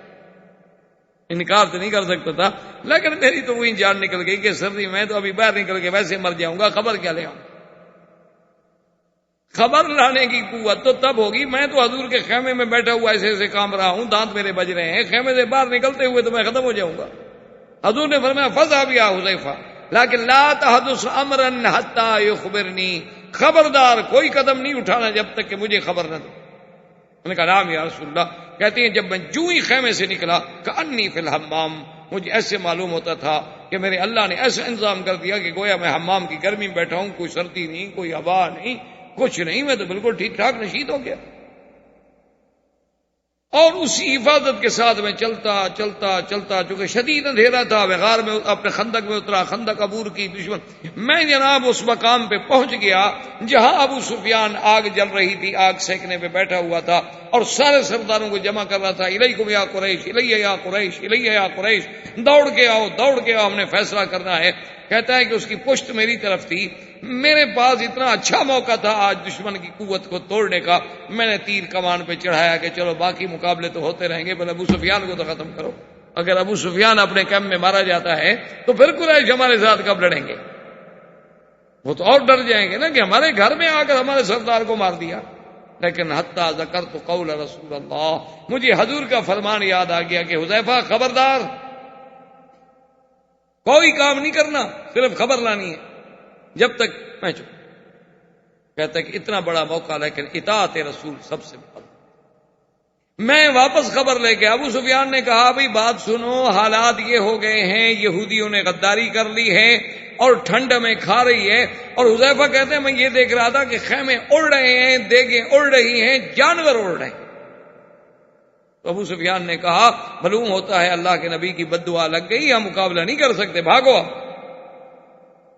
انکار تو نہیں کر سکتا تھا، لیکن میری تو وہی جان نکل گئی کہ سردی میں تو ابھی باہر نکل کے ویسے مر جاؤں گا، خبر کیا لے آؤں۔ خبر لانے کی قوت تو تب ہوگی، میں تو حضور کے خیمے میں بیٹھا ہوا ایسے ایسے کام رہا ہوں، دانت میرے بج رہے ہیں، خیمے سے باہر نکلتے ہوئے تو میں ختم ہو جاؤں گا۔ حضور نے فرمایا فذهب یا حذیفہ لیکن لا تحدث امرا حتى يخبرنی، خبردار کوئی قدم نہیں اٹھانا جب تک کہ مجھے خبر نہ دو۔ میں نے کہا نام یا رسول اللہ۔ کہتے ہیں جب میں جو ہی خیمے سے نکلا کأنی فی الحمام، مجھے ایسے معلوم ہوتا تھا کہ میرے اللہ نے ایسا انتظام کر دیا کہ گویا میں حمام کی گرمی میں بیٹھا ہوں، کوئی سردی نہیں، کوئی ہوا نہیں، کچھ نہیں، میں تو بالکل ٹھیک ٹھاک نشید ہو گیا۔ اور اسی حفاظت کے ساتھ میں چلتا چلتا چلتا، چونکہ شدید اندھیرا تھا، غار میں اپنے خندق میں اترا، خندق عبور کی دشمن، میں جناب اس مقام پہ پہنچ گیا جہاں ابو سفیان آگ جل رہی تھی، آگ سینکنے پہ بیٹھا ہوا تھا اور سارے سرداروں کو جمع کر رہا تھا، الیکم یا قریش، الیہ یا قریش، الیہ یا قریش، دوڑ کے آؤ، دوڑ کے آؤ، ہم نے فیصلہ کرنا ہے۔ کہتا ہے کہ اس کی پشت میری طرف تھی، میرے پاس اتنا اچھا موقع تھا آج دشمن کی قوت کو توڑنے کا، میں نے تیر کمان پہ چڑھایا کہ چلو باقی مقابلے تو ہوتے رہیں گے، بل ابو سفیان کو تو ختم کرو۔ اگر ابو سفیان اپنے کیمپ میں مارا جاتا ہے تو پھر قریش ہمارے ساتھ کب لڑیں گے؟ وہ تو اور ڈر جائیں گے نا کہ ہمارے گھر میں آ کر ہمارے سردار کو مار دیا۔ لیکن حتی ذکرت قول رسول اللہ، مجھے حضور کا فرمان یاد آ گیا کہ حذیفہ خبردار، کوئی کام نہیں کرنا، صرف خبر لانی ہے جب تک میں چپ۔ کہتا ہے کہ اتنا بڑا موقع لیکن اطاعت رسول سب سے بڑا۔ میں واپس خبر لے کے ابو سفیان نے کہا بھئی بات سنو، حالات یہ ہو گئے ہیں، یہودیوں نے غداری کر لی ہے اور ٹھنڈ میں کھا رہی ہے، اور حذیفہ کہتے ہیں میں یہ دیکھ رہا تھا کہ خیمے اڑ رہے ہیں، دیگیں اڑ رہی ہیں، جانور اڑ رہے ہیں۔ تو ابو سفیان نے کہا معلوم ہوتا ہے اللہ کے نبی کی بد دعا لگ گئی، ہم مقابلہ نہیں کر سکتے، بھاگو۔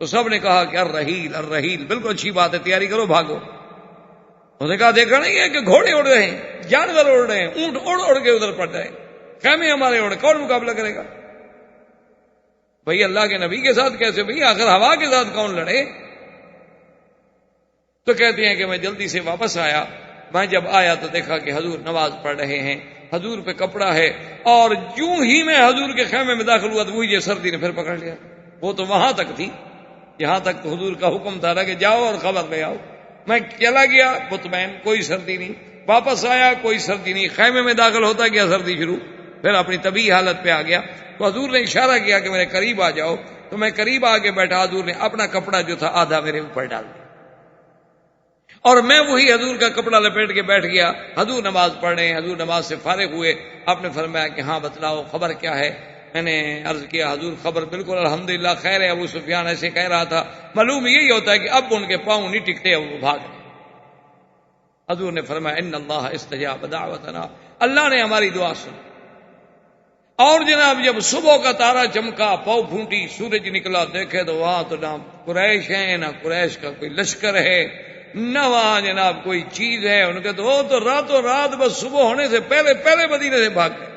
تو سب نے کہا کہ الرحیل الرحیل، بالکل اچھی بات ہے، تیاری کرو، بھاگو۔ انہوں نے کہا دیکھا نہیں ہے کہ گھوڑے اڑ رہے ہیں، جانور اڑ رہے ہیں، اونٹ اڑ اڑ کے ادھر پڑ رہے ہیں، خیمے ہمارے اڑ، کون مقابلہ کرے گا؟ بھئی اللہ کے نبی کے ساتھ کیسے؟ بھئی آخر ہوا کے ساتھ کون لڑے؟ تو کہتے ہیں کہ میں جلدی سے واپس آیا، میں جب آیا تو دیکھا کہ حضور نماز پڑھ رہے ہیں، حضور پہ کپڑا ہے، اور یوں ہی میں حضور کے خیمے میں داخل ہوا تو وہی جو سردی نے پھر پکڑ لیا۔ وہ تو وہاں تک تھی، یہاں تک تو حضور کا حکم تھا کہ جاؤ اور خبر لے آؤ۔ میں چلا گیا مطمئن، کوئی سردی نہیں، واپس آیا کوئی سردی نہیں، خیمے میں داخل ہوتا گیا سردی شروع، پھر اپنی طبیعی حالت پہ آ گیا۔ تو حضور نے اشارہ کیا کہ میرے قریب آ جاؤ، تو میں قریب آ کے بیٹھا، حضور نے اپنا کپڑا جو تھا آدھا میرے اوپر ڈال دیا اور میں وہی حضور کا کپڑا لپیٹ کے بیٹھ گیا۔ حضور نماز پڑھ رہے ہیں، حضور نماز سے فارغ ہوئے، آپ نے فرمایا کہ ہاں بتلاؤ خبر کیا ہے؟ میں نے عرض کیا حضور خبر بالکل الحمدللہ خیر ہے۔ ابو سفیان ایسے کہہ رہا تھا، معلوم یہی ہوتا ہے کہ اب ان کے پاؤں نہیں ٹکتے، اب وہ بھاگ رہے۔ حضور نے فرمایا ان اللہ استجاب دعوتنا، اللہ نے ہماری دعا سنی۔ اور جناب جب صبح کا تارا چمکا، پاؤں پھونٹی، سورج نکلا، دیکھے تو وہاں تو نہ قریش ہیں، نہ قریش کا کوئی لشکر ہے، نہ وہاں جناب کوئی چیز ہے ان کے، تو وہ تو راتوں رات بس صبح ہونے سے پہلے پہلے مدینے سے بھاگ گئے۔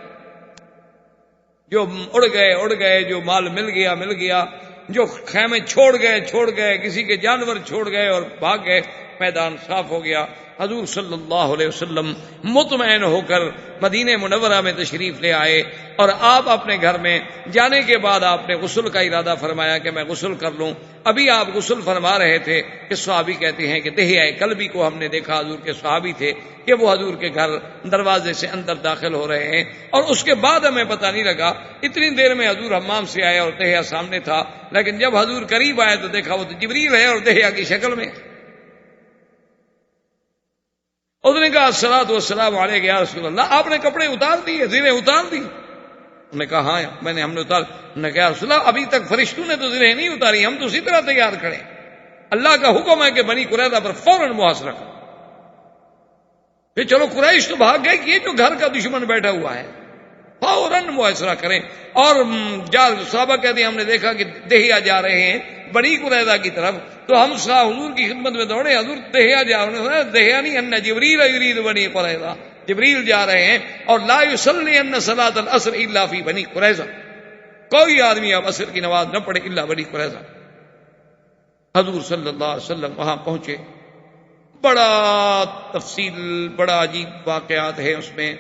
جو اڑ گئے، جو مال مل گیا، جو خیمے چھوڑ گئے، کسی کے جانور چھوڑ گئے اور بھاگ گئے، میدان صاف ہو گیا۔ حضور صلی اللہ علیہ وسلم مطمئن ہو کر مدینہ منورہ میں تشریف لے آئے، اور آپ اپنے گھر میں جانے کے بعد آپ نے غسل کا ارادہ فرمایا کہ میں غسل کر لوں۔ ابھی آپ غسل فرما رہے تھے کہ صحابی کہتے ہیں کہ دہیہ کلبی کو ہم نے دیکھا، حضور کے صحابی تھے، کہ وہ حضور کے گھر دروازے سے اندر داخل ہو رہے ہیں، اور اس کے بعد ہمیں پتہ نہیں لگا، اتنی دیر میں حضور حمام سے آئے اور دہیہ سامنے تھا، لیکن جب حضور قریب آئے تو دیکھا وہ تو جبریل ہے اور دہیہ کی شکل میں۔ اس نے کہا الصلاۃ والسلام علیک یا رسول اللہ، آپ نے کپڑے اتار دیے، زرہیں اتار دی؟ انہوں نے کہا ہاں ہم نے اتار۔ انہوں نے کہا رسول اللہ ابھی تک فرشتوں نے تو زرہیں نہیں اتاری، ہم تو اسی طرح تیار کھڑے ہیں، اللہ کا حکم ہے کہ بنی قریظہ پر فوراً محاصرہ کرو۔ پھر چلو قریش تو بھاگ گئے کہ یہ جو گھر کا دشمن بیٹھا ہوا ہے، فوراً محاصرہ کریں۔ اور صحابہ کہتے ہیں ہم نے دیکھا کہ دہیہ جا رہے ہیں بنی قریظہ کی طرف، تو ہم حضور کی خدمت میں دوڑے، حضور دہیہ جا رہے ہیں، دہیہ نہیں، ان جبریل یرید بنی قریظہ، جبریل جا رہے ہیں، اور لا یصلی ان صلاۃ العصر الا فی بنی قریظہ، کوئی آدمی اب عصر کی نماز نہ پڑھے الا بنی قریظہ۔ حضور صلی اللہ علیہ وسلم وہاں پہنچے، بڑا تفصیل، بڑا عجیب واقعات ہیں اس میں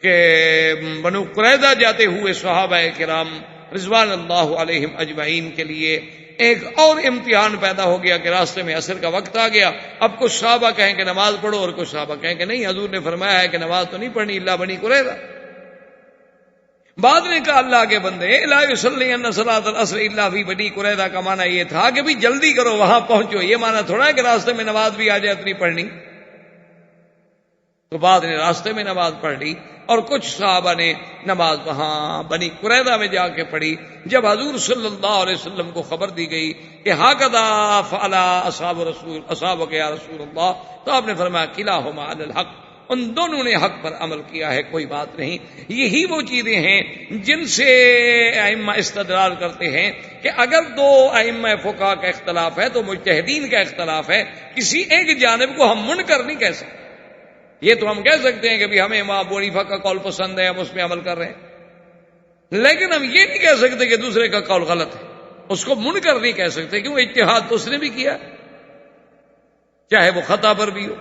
کہ بنو قریظہ جاتے ہوئے صحابہ کرام رضوان اللہ علیہم اجمعین کے لیے ایک اور امتحان پیدا ہو گیا کہ راستے میں عصر کا وقت آ گیا۔ اب کچھ صحابہ کہیں کہ نماز پڑھو اور کچھ صحابہ کہیں کہ نہیں، حضور نے فرمایا ہے کہ نماز تو نہیں پڑھنی الا بنی قریظہ۔ بعد نے کہا اللہ کے بندے، لا یصلی ان صلاۃ العصر الا فی بنی قریظہ کا معنی یہ تھا کہ بھی جلدی کرو، وہاں پہنچو، یہ معنی تھوڑا ہے کہ راستے میں نماز بھی آ جائے اتنی پڑھنی۔ تو بعد نے راستے میں نماز پڑھ لی، اور کچھ صحابہ نے نماز وہاں بنی قریظہ میں جا کے پڑھی۔ جب حضور صلی اللہ علیہ وسلم کو خبر دی گئی کہ ہاکذا فعل اصحابک یا رسول اللہ، تو آپ نے فرمایا کلاہما علی الحق، ان دونوں نے حق پر عمل کیا ہے، کوئی بات نہیں۔ یہی وہ چیزیں ہیں جن سے ائمہ استدلال کرتے ہیں کہ اگر دو ائمہ فقہا کا اختلاف ہے تو مجتہدین کا اختلاف ہے، کسی ایک جانب کو ہم منکر نہیں کہہ سکتے۔ یہ تو ہم کہہ سکتے ہیں کہ بھی ہمیں امام ابو حنیفہ کا قول پسند ہے، ہم اس میں عمل کر رہے ہیں، لیکن ہم یہ نہیں کہہ سکتے کہ دوسرے کا قول غلط ہے، اس کو منکر نہیں کہہ سکتے، کیوں اجتہاد تو اس نے بھی کیا، چاہے وہ خطا پر بھی ہو۔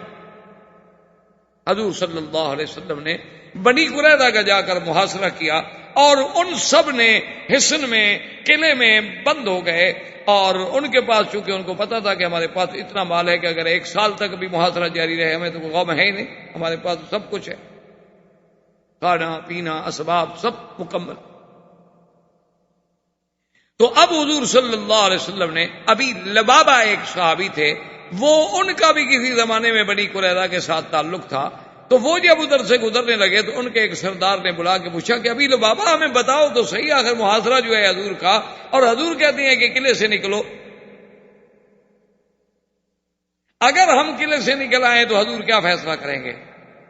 حضور صلی اللہ علیہ وسلم نے بنی قریظہ کا جا کر محاصرہ کیا، اور ان سب نے حصن میں، قلعے میں بند ہو گئے، اور ان کے پاس چونکہ ان کو پتا تھا کہ ہمارے پاس اتنا مال ہے کہ اگر 1 سال تک بھی محاصرہ جاری رہے ہمیں تو کوئی غم ہے ہی نہیں، ہمارے پاس سب کچھ ہے، کھانا پینا اسباب سب مکمل۔ تو اب حضور صلی اللہ علیہ وسلم نے، ابھی لبابہ ایک صحابی تھے، وہ ان کا بھی کسی زمانے میں بنی قریظہ کے ساتھ تعلق تھا، تو وہ جب ادھر سے گزرنے لگے تو ان کے ایک سردار نے بلا کے پوچھا کہ ابھی لبابہ ہمیں بتاؤ تو صحیح، آخر محاصرہ جو ہے حضور کا، اور حضور کہتے ہیں کہ قلعے سے نکلو، اگر ہم قلعے سے نکل آئے تو حضور کیا فیصلہ کریں گے؟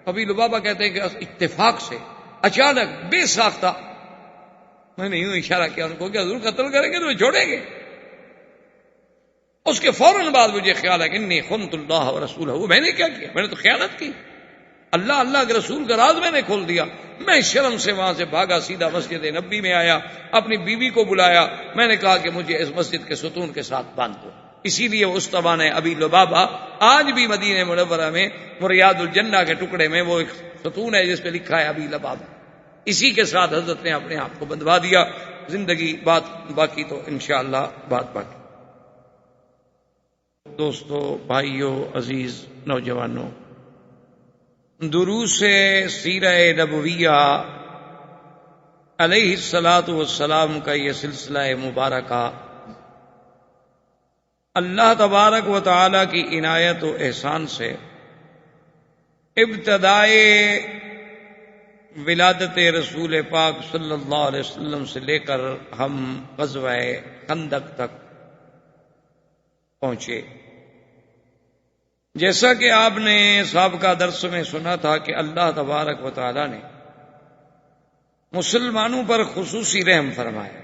ابھی لبابہ کہتے ہیں کہ اتفاق سے، اچانک، بے ساختہ، میں نے یوں اشارہ کیا ان کو کہ حضور قتل کریں گے تو چھوڑیں گے۔ اس کے فوراً بعد مجھے خیال ہے کہ انی خنت اللہ ورسولہ، میں نے کیا کیا؟ میں نے تو خیانت کی، اللہ کے رسول کا راز میں نے کھول دیا۔ میں شرم سے وہاں سے بھاگا، سیدھا مسجد نبی میں آیا، اپنی بیوی کو بلایا، میں نے کہا کہ مجھے اس مسجد کے ستون کے ساتھ باندھ دو۔ اسی لیے اس طبع نے ابی لبابہ آج بھی مدینہ منورہ میں ریاض الجنہ کے ٹکڑے میں وہ ایک ستون ہے جس پہ لکھا ہے ابی لبابہ، اسی کے ساتھ حضرت نے اپنے آپ کو بندھوا دیا۔ زندگی بات باقی تو انشاءاللہ بات باقی۔ دوستو، بھائیو، عزیز نوجوانوں، دروس سیرہ نبویہ علیہ الصلاۃ والسلام کا یہ سلسلہ مبارکہ اللہ تبارک و تعالی کی عنایت و احسان سے ابتدائے ولادت رسول پاک صلی اللہ علیہ وسلم سے لے کر ہم غزوہ خندق تک پہنچے۔ جیسا کہ آپ نے سابقہ درس میں سنا تھا کہ اللہ تبارک و تعالی نے مسلمانوں پر خصوصی رحم فرمایا،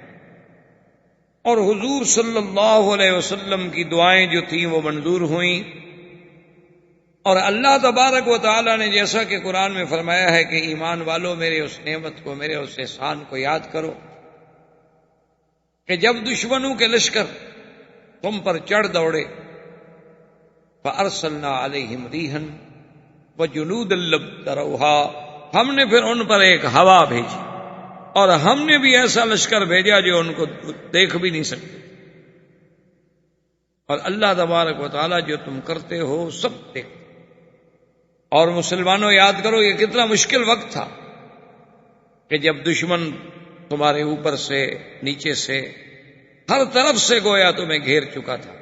اور حضور صلی اللہ علیہ وسلم کی دعائیں جو تھیں وہ منظور ہوئیں، اور اللہ تبارک و تعالی نے جیسا کہ قرآن میں فرمایا ہے کہ ایمان والو میرے اس نعمت کو، میرے اس احسان کو یاد کرو، کہ جب دشمنوں کے لشکر تم پر چڑھ دوڑے فَأَرْسَلْنَا عَلَيْهِمْ رِيحًا وَجُنُودًا لَّمْ تَرَوْهَا، ہم نے پھر ان پر ایک ہوا بھیجی اور ہم نے بھی ایسا لشکر بھیجا جو ان کو دیکھ بھی نہیں سکتے۔ اور اللہ تبارک و تعالیٰ جو تم کرتے ہو سب دیکھ۔ اور مسلمانوں یاد کرو یہ کتنا مشکل وقت تھا کہ جب دشمن تمہارے اوپر سے نیچے سے ہر طرف سے گویا تمہیں گھیر چکا تھا،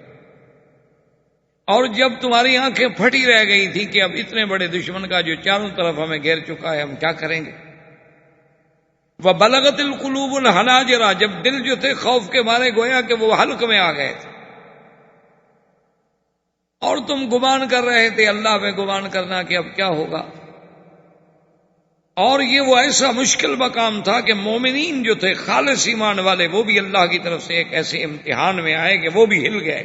اور جب تمہاری آنکھیں پھٹی رہ گئی تھی کہ اب اتنے بڑے دشمن کا جو چاروں طرف ہمیں گھیر چکا ہے ہم کیا کریں گے۔ وَبَلَغَتِ الْقُلُوبُ الْحَنَاجِرَ، جب دل جو تھے خوف کے مارے گویا کہ وہ حلق میں آ گئے تھے، اور تم گمان کر رہے تھے اللہ میں گمان کرنا کہ اب کیا ہوگا۔ اور یہ وہ ایسا مشکل مقام تھا کہ مومنین جو تھے خالص ایمان والے وہ بھی اللہ کی طرف سے ایک ایسے امتحان میں آئے کہ وہ بھی ہل گئے۔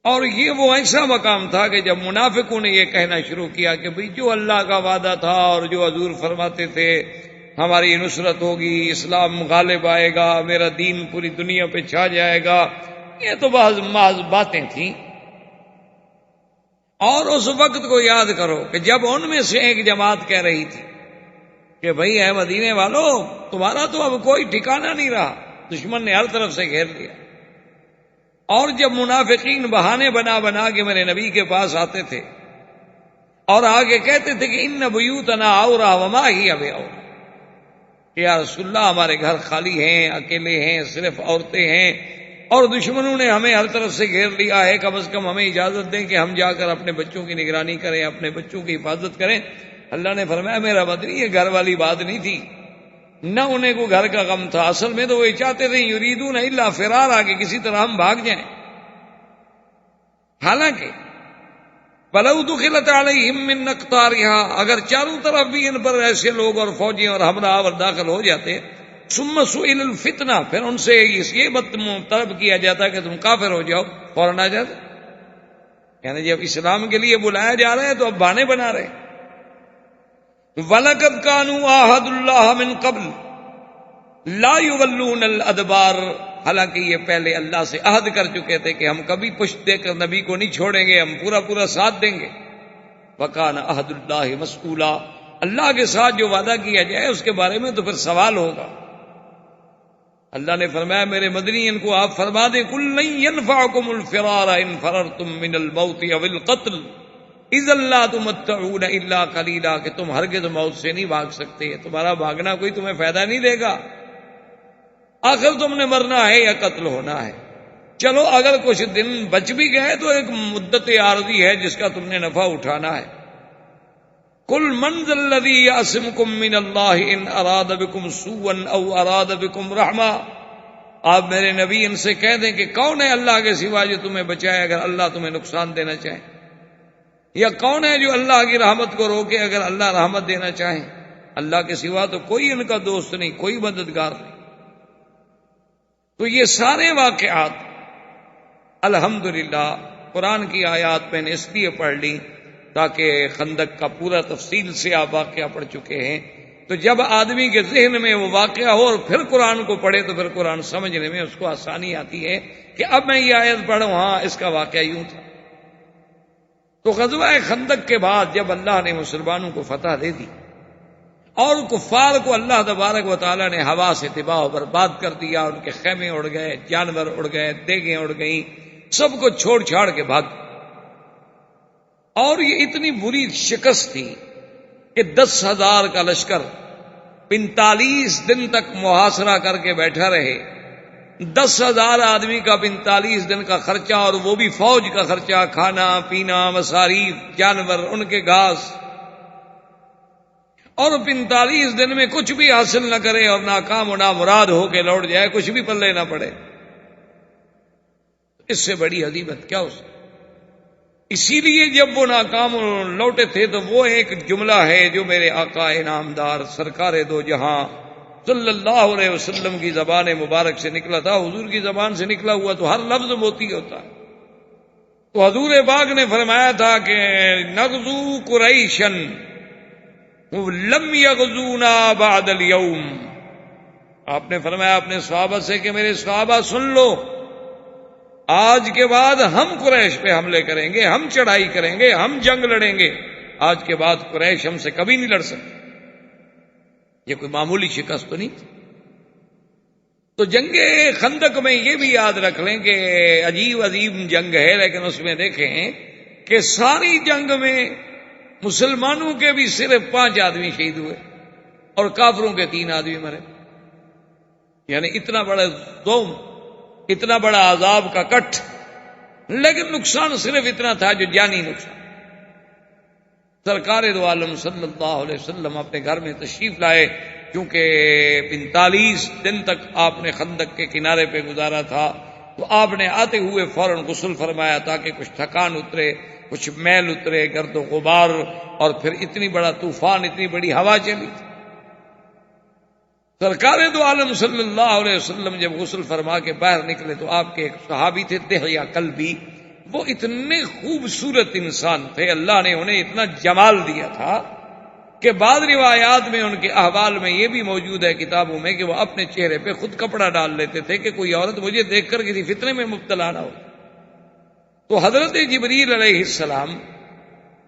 اور یہ وہ ایسا مقام تھا کہ جب منافقوں نے یہ کہنا شروع کیا کہ بھئی جو اللہ کا وعدہ تھا اور جو حضور فرماتے تھے ہماری نصرت ہوگی، اسلام غالب آئے گا، میرا دین پوری دنیا پہ چھا جائے گا، یہ تو بعض باتیں تھیں۔ اور اس وقت کو یاد کرو کہ جب ان میں سے ایک جماعت کہہ رہی تھی کہ بھئی اے مدینے والو تمہارا تو اب کوئی ٹھکانہ نہیں رہا، دشمن نے ہر طرف سے گھیر لیا۔ اور جب منافقین بہانے بنا بنا کے میرے نبی کے پاس آتے تھے اور آگے کہتے تھے کہ ان بیوتنا عورہ وما ہی بعورہ، یا رسول اللہ ہمارے گھر خالی ہیں، اکیلے ہیں، صرف عورتیں ہیں، اور دشمنوں نے ہمیں ہر طرف سے گھیر لیا ہے، کم از کم ہمیں اجازت دیں کہ ہم جا کر اپنے بچوں کی نگرانی کریں، اپنے بچوں کی حفاظت کریں۔ اللہ نے فرمایا میرا بدری یہ گھر والی بات نہیں تھی، نہ انہیں کو گھر کا غم تھا، اصل میں تو وہ چاہتے تھے یریدون الا فرارا کہ کسی طرح ہم بھاگ جائیں۔ حالانکہ وَلَوْ دُخِلَتْ عَلَيْهِمْ مِنْ أَقْطَارِهَا، اگر چاروں طرف بھی ان پر ایسے لوگ اور فوجی اور ہمراہ اور داخل ہو جاتے، ثُمَّ سُئِلَ الْفِتْنَةَ، پھر ان سے یہ طلب کیا جاتا کہ تم کافر ہو جاؤ، فوراً آ جاتے۔ یعنی جب اسلام کے لیے بلایا جا رہا ہے تو اب بہانے بنا رہے۔ وَلَقَدْ كَانُوا عَاهَدُوا اللَّهَ مِنْ قَبْلُ لَا يُوَلُّونَ الْأَدْبَارَ، حالانکہ یہ پہلے اللہ سے عہد کر چکے تھے کہ ہم کبھی پشت دے کر نبی کو نہیں چھوڑیں گے، ہم پورا پورا ساتھ دیں گے۔ وَكَانَ عَهْدُ اللَّهِ مَسْئُولًا، اللہ کے ساتھ جو وعدہ کیا جائے اس کے بارے میں تو پھر سوال ہوگا۔ اللہ نے فرمایا میرے مدنی ان کو آپ فرما دیں قُلْ لَن يَنْفَعَكُمُ الْفِرَارَ إِنْ فَرَرْتُم مِّنَ الْمَوْتِ أَوِ الْقَتْلِ اِذًا لَّا تُمَتَّعُونَ إِلَّا قَلِيلًا، کہ تم ہرگز موت سے نہیں بھاگ سکتے، تمہارا بھاگنا کوئی تمہیں فائدہ نہیں دے گا، آخر تم نے مرنا ہے یا قتل ہونا ہے۔ چلو اگر کچھ دن بچ بھی گئے تو ایک مدت عارضی ہے جس کا تم نے نفع اٹھانا ہے۔ قُلْ مَنْ ذَا الَّذِي يَعْصِمُكُم مِّنَ اللَّهِ إِنْ أَرَادَ بِكُمْ سُوءًا أَوْ أَرَادَ بِكُمْ رَحْمَةً، آپ میرے نبی ان سے کہہ دیں کہ کون ہے اللہ کے سوا جو تمہیں بچائے اگر اللہ تمہیں نقصان دینا چاہے، یا کون ہے جو اللہ کی رحمت کو روکے اگر اللہ رحمت دینا چاہے۔ اللہ کے سوا تو کوئی ان کا دوست نہیں، کوئی مددگار نہیں۔ تو یہ سارے واقعات الحمدللہ قرآن کی آیات میں نے اس لیے پڑھ لی تاکہ خندق کا پورا تفصیل سے آپ واقعہ پڑھ چکے ہیں، تو جب آدمی کے ذہن میں وہ واقعہ ہو اور پھر قرآن کو پڑھے تو پھر قرآن سمجھنے میں اس کو آسانی آتی ہے کہ اب میں یہ آیت پڑھوں ہاں اس کا واقعہ یوں تھا۔ تو غزوہ خندق کے بعد جب اللہ نے مسلمانوں کو فتح دے دی اور کفار کو اللہ تبارک و تعالیٰ نے ہوا سے تباہ و برباد کر دیا، ان کے خیمے اڑ گئے، جانور اڑ گئے، دیگیں اڑ گئیں، سب کو چھوڑ چھاڑ کے بھاگ۔ اور یہ اتنی بری شکست تھی کہ 10,000 کا لشکر 45 دن تک محاصرہ کر کے بیٹھا رہے۔ 10,000 آدمی کا 45 دن کا خرچہ، اور وہ بھی فوج کا خرچہ، کھانا پینا، مصاریف، جانور، ان کے گھاس، اور 45 دن میں کچھ بھی حاصل نہ کرے اور ناکام و نامراد ہو کے لوٹ جائے، کچھ بھی پلے نہ پڑے، اس سے بڑی عظیمت کیا ہو سکتی۔ اسی لیے جب وہ ناکام لوٹے تھے تو وہ ایک جملہ ہے جو میرے آقا انعامدار سرکار دو جہاں صلی اللہ علیہ وسلم کی زبان مبارک سے نکلا تھا۔ حضور کی زبان سے نکلا ہوا تو ہر لفظ موتی ہوتا ہے۔ تو حضور پاک نے فرمایا تھا کہ نغزو قریشن لم یغزونا بعد اليوم، آپ نے فرمایا اپنے صحابہ سے کہ میرے صحابہ سن لو، آج کے بعد ہم قریش پہ حملے کریں گے، ہم چڑھائی کریں گے، ہم جنگ لڑیں گے، آج کے بعد قریش ہم سے کبھی نہیں لڑ سکتے۔ یہ کوئی معمولی شکست تو نہیں تھی۔ تو جنگ خندق میں یہ بھی یاد رکھ لیں کہ عجیب عظیم جنگ ہے، لیکن اس میں دیکھیں کہ ساری جنگ میں مسلمانوں کے بھی صرف 5 آدمی شہید ہوئے اور کافروں کے 3 آدمی مرے، یعنی اتنا بڑا دوم، اتنا بڑا عذاب کا کٹ، لیکن نقصان صرف اتنا تھا جو جانی نقصان۔ سرکار دو عالم صلی اللہ علیہ وسلم اپنے گھر میں تشریف لائے، کیونکہ 45 دن تک آپ نے خندق کے کنارے پہ گزارا تھا، تو آپ نے آتے ہوئے فوراً غسل فرمایا تاکہ کچھ تھکان اترے، کچھ میل اترے، گرد و غبار، اور پھر اتنی بڑا طوفان، اتنی بڑی ہوا چلی۔ سرکار دو عالم صلی اللہ علیہ وسلم جب غسل فرما کے باہر نکلے تو آپ کے ایک صحابی تھے دہیہ کلبی، وہ اتنے خوبصورت انسان تھے، اللہ نے انہیں اتنا جمال دیا تھا کہ بعض روایات میں ان کے احوال میں یہ بھی موجود ہے کتابوں میں کہ وہ اپنے چہرے پہ خود کپڑا ڈال لیتے تھے کہ کوئی عورت مجھے دیکھ کر کسی فتنے میں مبتلا نہ ہو۔ تو حضرت جبریل علیہ السلام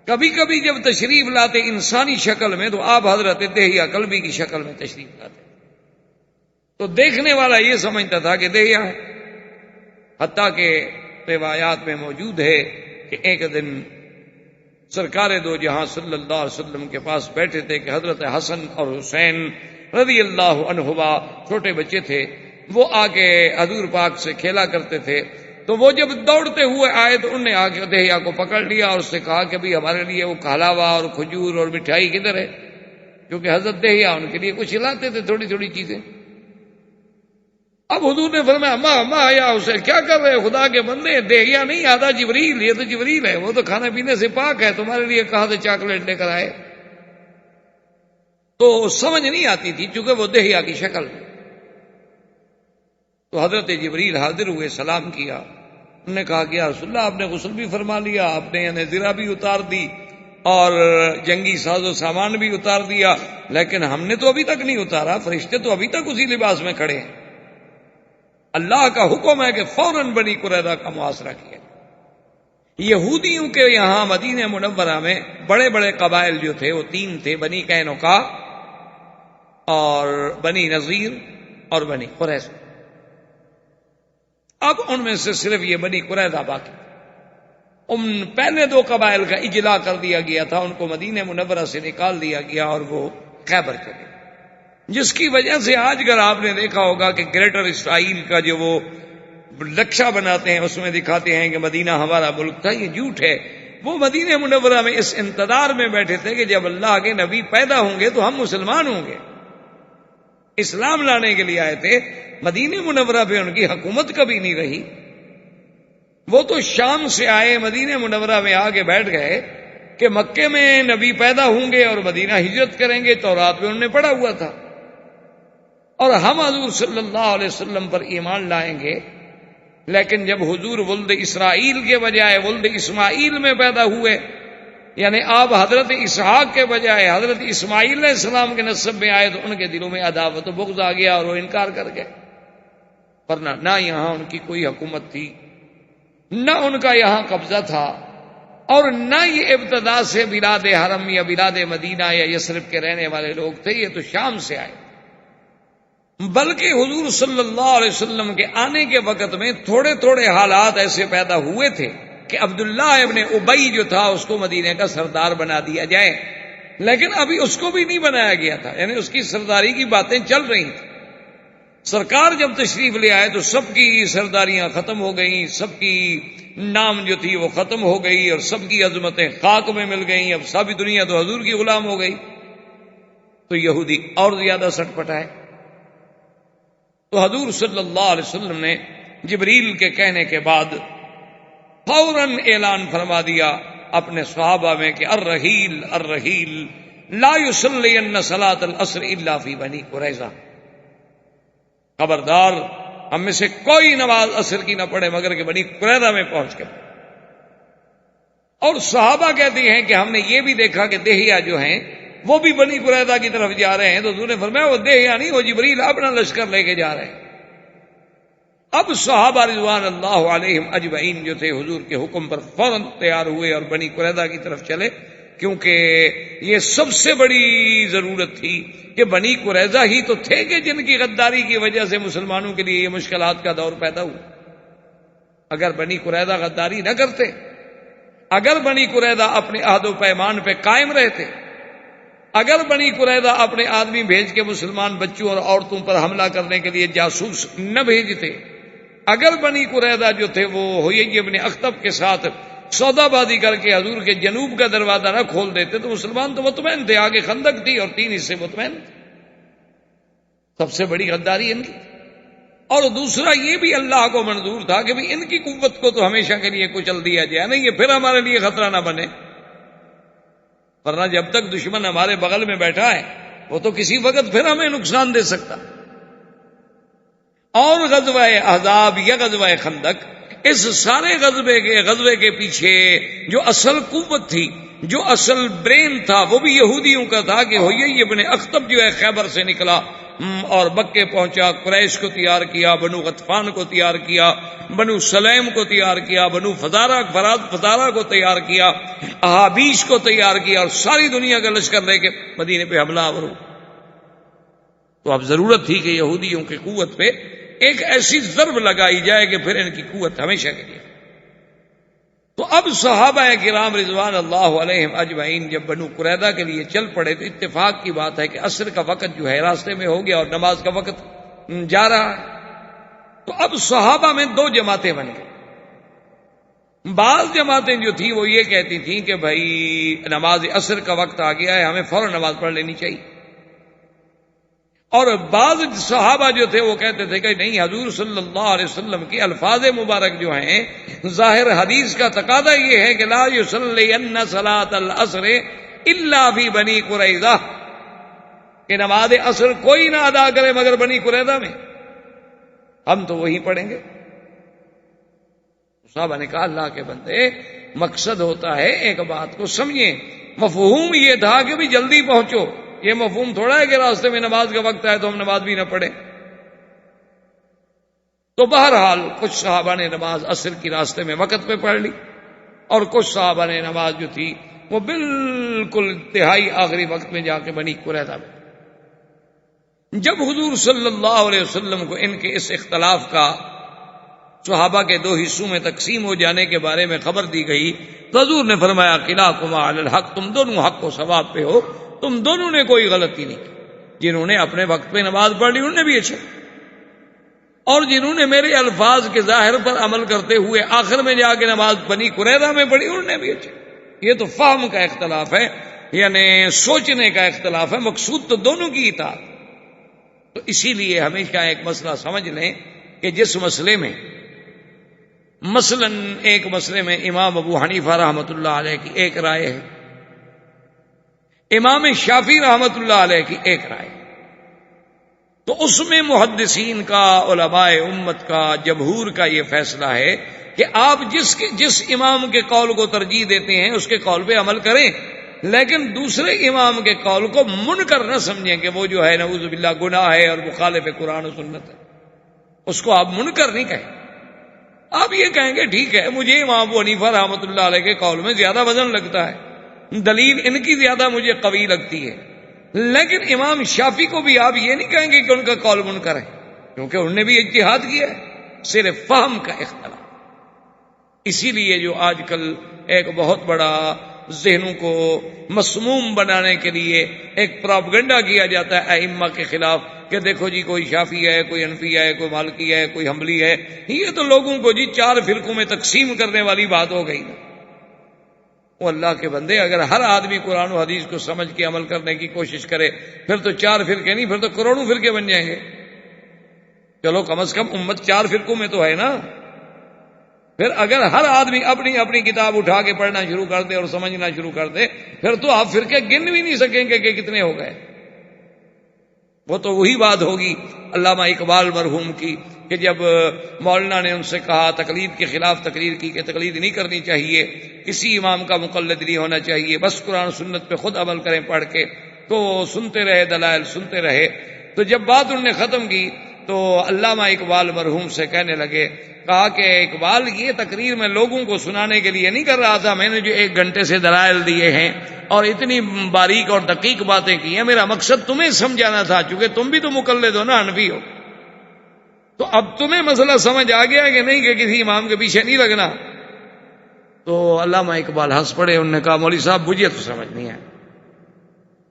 کبھی کبھی جب تشریف لاتے انسانی شکل میں تو آپ حضرت دہیہ کلبی کی شکل میں تشریف لاتے، تو دیکھنے والا یہ سمجھتا تھا کہ دہیہ ہے، حتیٰ کہ روایات میں موجود ہے کہ ایک دن سرکار دو جہاں صلی اللہ علیہ وسلم کے پاس بیٹھے تھے کہ حضرت حسن اور حسین رضی اللہ عنہما چھوٹے بچے تھے، وہ آ کے حضور پاک سے کھیلا کرتے تھے، تو وہ جب دوڑتے ہوئے آئے تو انہوں نے آ کے دہیہ کو پکڑ لیا اور اس سے کہا کہ بھی ہمارے لیے وہ کہلاوا اور کھجور اور مٹھائی کدھر ہے، کیونکہ حضرت دہیہ ان کے لیے کچھ کھلاتے تھے تھوڑی تھوڑی چیزیں۔ اب حضور نے فرمایا اما یا حسین کیا کر رہے خدا کے بندے، دہیہ نہیں آتا جبریل، یہ تو جبریل ہے، وہ تو کھانے پینے سے پاک ہے، تمہارے لیے کہاں سے چاکلیٹ لے کر آئے۔ تو سمجھ نہیں آتی تھی چونکہ وہ دہیہ کی شکل میں۔ تو حضرت جبریل حاضر ہوئے، سلام کیا، انہوں نے کہا کہ یا رسول اللہ آپ نے غسل بھی فرما لیا، آپ نے یعنی زرہ بھی اتار دی اور جنگی ساز و سامان بھی اتار دیا، لیکن ہم نے تو ابھی تک نہیں اتارا، فرشتے تو ابھی تک اسی لباس میں کھڑے ہیں۔ اللہ کا حکم ہے کہ فوراً بنی قریظہ کا محاصرہ کیا۔ یہودیوں کے یہاں مدینہ منورہ میں بڑے بڑے قبائل جو تھے وہ 3 تھے، بنی قینقاع اور بنی نذیر اور بنی قریظہ۔ اب ان میں سے صرف یہ بنی قریظہ باقی، ان پہلے 2 قبائل کا اجلاء کر دیا گیا تھا، ان کو مدینہ منورہ سے نکال دیا گیا اور وہ خیبر چلے، جس کی وجہ سے آج اگر آپ نے دیکھا ہوگا کہ گریٹر اسرائیل کا جو وہ نقشہ بناتے ہیں اس میں دکھاتے ہیں کہ مدینہ ہمارا ملک تھا، یہ جھوٹ ہے۔ وہ مدینہ منورہ میں اس انتظار میں بیٹھے تھے کہ جب اللہ کے نبی پیدا ہوں گے تو ہم مسلمان ہوں گے، اسلام لانے کے لیے آئے تھے۔ مدینہ منورہ پہ ان کی حکومت کبھی نہیں رہی، وہ تو شام سے آئے، مدینہ منورہ میں آ کے بیٹھ گئے کہ مکے میں نبی پیدا ہوں گے اور مدینہ ہجرت کریں گے، تورات میں انہوں نے پڑھا ہوا تھا، اور ہم حضور صلی اللہ علیہ وسلم پر ایمان لائیں گے۔ لیکن جب حضور ولد اسرائیل کے بجائے ولد اسماعیل میں پیدا ہوئے، یعنی آپ حضرت اسحاق کے بجائے حضرت اسماعیل علیہ السلام کے نسب میں آئے، تو ان کے دلوں میں عداوت و بغض آ گیا اور وہ انکار کر گئے، ورنہ نہ یہاں ان کی کوئی حکومت تھی، نہ ان کا یہاں قبضہ تھا، اور نہ یہ ابتدا سے بلاد حرم یا بلاد مدینہ یا یثرب کے رہنے والے لوگ تھے، یہ تو شام سے آئے۔ بلکہ حضور صلی اللہ علیہ وسلم کے آنے کے وقت میں تھوڑے تھوڑے حالات ایسے پیدا ہوئے تھے کہ عبداللہ ابن ابی جو تھا اس کو مدینہ کا سردار بنا دیا جائے، لیکن ابھی اس کو بھی نہیں بنایا گیا تھا، یعنی اس کی سرداری کی باتیں چل رہی تھیں۔ سرکار جب تشریف لے آئے تو سب کی سرداریاں ختم ہو گئیں، سب کی نام جو تھی وہ ختم ہو گئی، اور سب کی عظمتیں خاک میں مل گئیں، اب ساری دنیا تو حضور کی غلام ہو گئی۔ تو یہودی اور زیادہ سٹ پٹائے، تو حضور صلی اللہ علیہ وسلم نے جبریل کے کہنے کے بعد فوراً اعلان فرما دیا اپنے صحابہ میں کہ الرحیل الرحیل لا یصلین صلاۃ العصر الا فی بنی قریظہ، خبردار ہم میں سے کوئی نماز عصر کی نہ پڑھے مگر کہ بنی قریظہ میں پہنچ کے۔ اور صحابہ کہتے ہیں کہ ہم نے یہ بھی دیکھا کہ دہیہ جو ہیں وہ بھی بنی قریظہ کی طرف جا رہے ہیں تو حضور نے فرمایا وہ دیہیا نہیں، وہ جبریل اپنا لشکر لے کے جا رہے ہیں۔ اب صحابہ رضوان اللہ علیہم اجمعین جو تھے حضور کے حکم پر فوراً تیار ہوئے اور بنی قریظہ کی طرف چلے، کیونکہ یہ سب سے بڑی ضرورت تھی کہ بنی قریظہ ہی تو تھے کہ جن کی غداری کی وجہ سے مسلمانوں کے لیے یہ مشکلات کا دور پیدا ہوا۔ اگر بنی قریظہ غداری نہ کرتے، اگر بنی قریظہ اپنے عہد و پیمان پہ قائم رہتے، اگر بنی قریظہ اپنے آدمی بھیج کے مسلمان بچوں اور عورتوں پر حملہ کرنے کے لیے جاسوس نہ بھیجتے، اگر بنی قریظہ جو تھے وہ حیی ابن اخطب کے ساتھ سودا بازی کر کے حضور کے جنوب کا دروازہ نہ کھول دیتے تو مسلمان تو مطمئن تھے، آگے خندق تھی اور 3 حصے مطمئن تھے۔ سب سے بڑی غداری ان کی، اور دوسرا یہ بھی اللہ کو منظور تھا کہ بھی ان کی قوت کو تو ہمیشہ کے لیے کچل دیا جائے، نہیں یہ پھر ہمارے لیے خطرہ نہ بنے، ورنہ جب تک دشمن ہمارے بغل میں بیٹھا ہے وہ تو کسی وقت پھر ہمیں نقصان دے سکتا۔ اور غزوہ احزاب یا غزوہ خندق، اس سارے غزوے کے پیچھے جو اصل قوت تھی، جو اصل برین تھا، وہ بھی یہودیوں کا تھا کہ حیی ابن اخطب جو ہے خیبر سے نکلا اور مکے پہنچا، قریش کو تیار کیا، بنو غطفان کو تیار کیا، بنو سلیم کو تیار کیا، بنو فزارہ کو تیار کیا، احابیش کو تیار کیا، اور ساری دنیا کا لشکر لے کے مدینے پہ حملہ آور ہو۔ تو اب ضرورت تھی کہ یہودیوں کی قوت پہ ایک ایسی ضرب لگائی جائے کہ پھر ان کی قوت ہمیشہ کے لیے۔ تو اب صحابہ کرام رضوان اللہ علیہم اجمعین جب بنو قریظہ کے لیے چل پڑے تو اتفاق کی بات ہے کہ عصر کا وقت جو ہے راستے میں ہو گیا اور نماز کا وقت جا رہا ہے۔ تو اب صحابہ میں 2 جماعتیں بن گئی۔ بعض جماعتیں جو تھیں وہ یہ کہتی تھیں کہ بھائی نماز عصر کا وقت آ گیا ہے، ہمیں فوراً نماز پڑھ لینی چاہیے، اور بعض صحابہ جو تھے وہ کہتے تھے کہ نہیں، حضور صلی اللہ علیہ وسلم کی الفاظ مبارک جو ہیں، ظاہر حدیث کا تقاضا یہ ہے کہ لا یصلین صلاۃ العصر الا فی بنی قریظہ، کہ نماز عصر کوئی نہ ادا کرے مگر بنی قریظہ میں، ہم تو وہی پڑھیں گے۔ صحابہ نے کہا اللہ کے بندے، مقصد ہوتا ہے ایک بات کو سمجھیں، مفہوم یہ تھا کہ بھی جلدی پہنچو، یہ مفہوم تھوڑا ہے کہ راستے میں نماز کا وقت آئے تو ہم نماز بھی نہ پڑھیں۔ تو بہرحال کچھ صحابہ نے نماز عصر کی راستے میں وقت پہ پڑھ لی، اور کچھ صحابہ نے نماز جو تھی وہ بالکل انتہائی آخری وقت میں جا کے بنی قریظہ میں۔ جب حضور صلی اللہ علیہ وسلم کو ان کے اس اختلاف کا صحابہ کے 2 حصوں میں تقسیم ہو جانے کے بارے میں خبر دی گئی تو حضور نے فرمایا کلاکما علی الحق، تم دونوں حق و ثواب پہ ہو، تم دونوں نے کوئی غلطی نہیں کی، جنہوں نے اپنے وقت پہ نماز پڑھ لی انہوں نے بھی اچھا، اور جنہوں نے میرے الفاظ کے ظاہر پر عمل کرتے ہوئے آخر میں جا کے نماز بنی قریظہ میں پڑھی انہوں نے بھی اچھا۔ یہ تو فہم کا اختلاف ہے، یعنی سوچنے کا اختلاف ہے، مقصود تو دونوں کی اطاعت۔ تو اسی لیے ہمیشہ ایک مسئلہ سمجھ لیں کہ جس مسئلے میں مثلا ایک مسئلے میں امام ابو حنیفہ رحمۃ اللہ علیہ کی ایک رائے ہے، امام شافعی رحمۃ اللہ علیہ کی ایک رائے، تو اس میں محدثین کا، علماء امت کا، جمہور کا یہ فیصلہ ہے کہ آپ جس امام کے قول کو ترجیح دیتے ہیں اس کے قول پہ عمل کریں، لیکن دوسرے امام کے قول کو منکر نہ سمجھیں کہ وہ جو ہے نعوذ باللہ گناہ ہے اور مخالف قرآن و سنت ہے، اس کو آپ منکر نہیں کہیں۔ آپ یہ کہیں گے ٹھیک ہے مجھے امام ابو حنیفہ رحمۃ اللہ علیہ کے قول میں زیادہ وزن لگتا ہے، دلیل ان کی زیادہ مجھے قوی لگتی ہے، لیکن امام شافعی کو بھی آپ یہ نہیں کہیں گے کہ ان کا قول منکر ہے، کیونکہ انہوں نے بھی اجتہاد کیا ہے، صرف فہم کا اختلاف۔ اسی لیے جو آج کل ایک بہت بڑا ذہنوں کو مسموم بنانے کے لیے ایک پروپیگنڈا کیا جاتا ہے ائمہ کے خلاف کہ دیکھو جی کوئی شافعی ہے، کوئی حنفی ہے، کوئی مالکی ہے، کوئی حنبلی ہے، یہ تو لوگوں کو جی 4 فرقوں میں تقسیم کرنے والی بات ہو گئی نا۔ وہ اللہ کے بندے، اگر ہر آدمی قرآن و حدیث کو سمجھ کے عمل کرنے کی کوشش کرے پھر تو 4 فرقے نہیں، پھر تو کروڑوں فرقے بن جائیں گے۔ چلو کم از کم امت 4 فرقوں میں تو ہے نا۔ پھر اگر ہر آدمی اپنی اپنی کتاب اٹھا کے پڑھنا شروع کر دے اور سمجھنا شروع کر دے پھر تو آپ فرقے گن بھی نہیں سکیں گے کہ کتنے ہو گئے۔ وہ تو وہی بات ہوگی علامہ اقبال مرحوم کی کہ جب مولانا نے ان سے کہا تقلید کے خلاف تقریر کی کہ تقلید نہیں کرنی چاہیے، کسی امام کا مقلد نہیں ہونا چاہیے، بس قرآن و سنت پہ خود عمل کریں پڑھ کے، تو سنتے رہے، دلائل سنتے رہے. تو جب بات انہوں نے ختم کی تو علامہ اقبال مرحوم سے کہنے لگے، کہا کہ اقبال یہ تقریر میں لوگوں کو سنانے کے لیے نہیں کر رہا تھا، میں نے جو 1 گھنٹے سے دلائل دیے ہیں اور اتنی باریک اور دقیق باتیں کی ہیں، میرا مقصد تمہیں سمجھانا تھا، چونکہ تم بھی تو مقلد ہو نا، حنفی ہو. تو اب تمہیں مسئلہ سمجھ آ گیا کہ نہیں کہ کسی امام کے پیچھے نہیں لگنا. تو علامہ اقبال ہنس پڑے. انہوں نے کہا مولوی صاحب مجھے تو سمجھ نہیں آیا.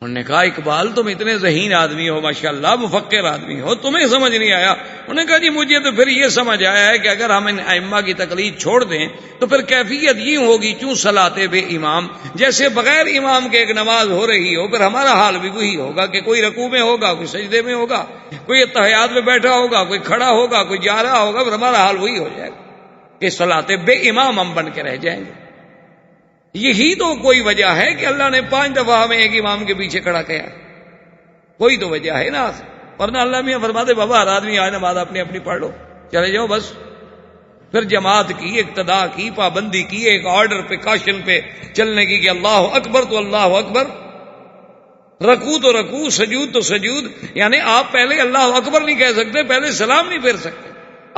انہوں نے کہا اقبال تم اتنے ذہین آدمی ہو، ماشاءاللہ مفکر آدمی ہو، تمہیں سمجھ نہیں آیا. انہوں نے کہا جی مجھے تو پھر یہ سمجھ آیا ہے کہ اگر ہم ان ائمہ کی تقلید چھوڑ دیں تو پھر کیفیت یہ ہوگی چوں صلاتے بے امام، جیسے بغیر امام کے ایک نماز ہو رہی ہو، پھر ہمارا حال بھی وہی ہوگا کہ کوئی رکوع میں ہوگا، کوئی سجدے میں ہوگا، کوئی اتحیات میں بیٹھا ہوگا، کوئی کھڑا ہوگا، کوئی جا رہا ہوگا، پھر ہمارا حال وہی ہو جائے گا کہ صلاتے بے امام ہم بن کے رہ جائیں گے. یہی تو کوئی وجہ ہے کہ اللہ نے 5 دفعہ ہمیں ایک امام کے پیچھے کھڑا کیا. کوئی تو وجہ ہے نا، ورنہ اللہ میاں فرماتے بابا ہر آدمی آئے نماز اپنی اپنی پڑھ لو، چلے جاؤ بس. پھر جماعت کی، اقتداء کی، پابندی کی، ایک آرڈر پہ، کاشن پہ چلنے کی کہ اللہ اکبر تو اللہ اکبر، رکوع تو رکوع، سجود تو سجود. یعنی آپ پہلے اللہ اکبر نہیں کہہ سکتے، پہلے سلام نہیں پھیر سکتے،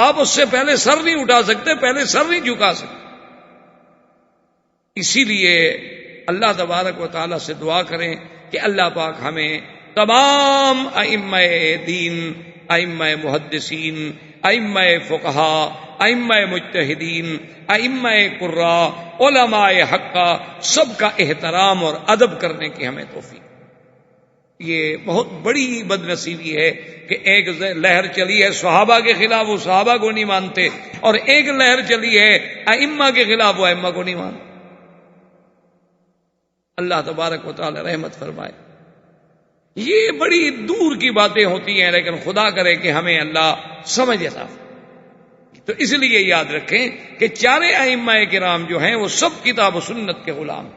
آپ اس سے پہلے سر نہیں اٹھا سکتے، پہلے سر نہیں جھکا سکتے. اسی لیے اللہ تبارک و تعالیٰ سے دعا کریں کہ اللہ پاک ہمیں تمام ائمہ دین، ائمہ محدثین، ائمہ فقہا، ائمہ مجتہدین، ائمہ قراء، علماء حقہ سب کا احترام اور ادب کرنے کی ہمیں توفیق. یہ بہت بڑی بد نصیبی ہے کہ ایک لہر چلی ہے صحابہ کے خلاف، وہ صحابہ کو نہیں مانتے، اور ایک لہر چلی ہے ائمہ کے خلاف، وہ ائمہ کو نہیں مانتے. اللہ تبارک و تعالی رحمت فرمائے. یہ بڑی دور کی باتیں ہوتی ہیں، لیکن خدا کرے کہ ہمیں اللہ سمجھ عطا فرمائے. تو اس لیے یاد رکھیں کہ 4 ائمہ کرام جو ہیں وہ سب کتاب و سنت کے غلام ہیں.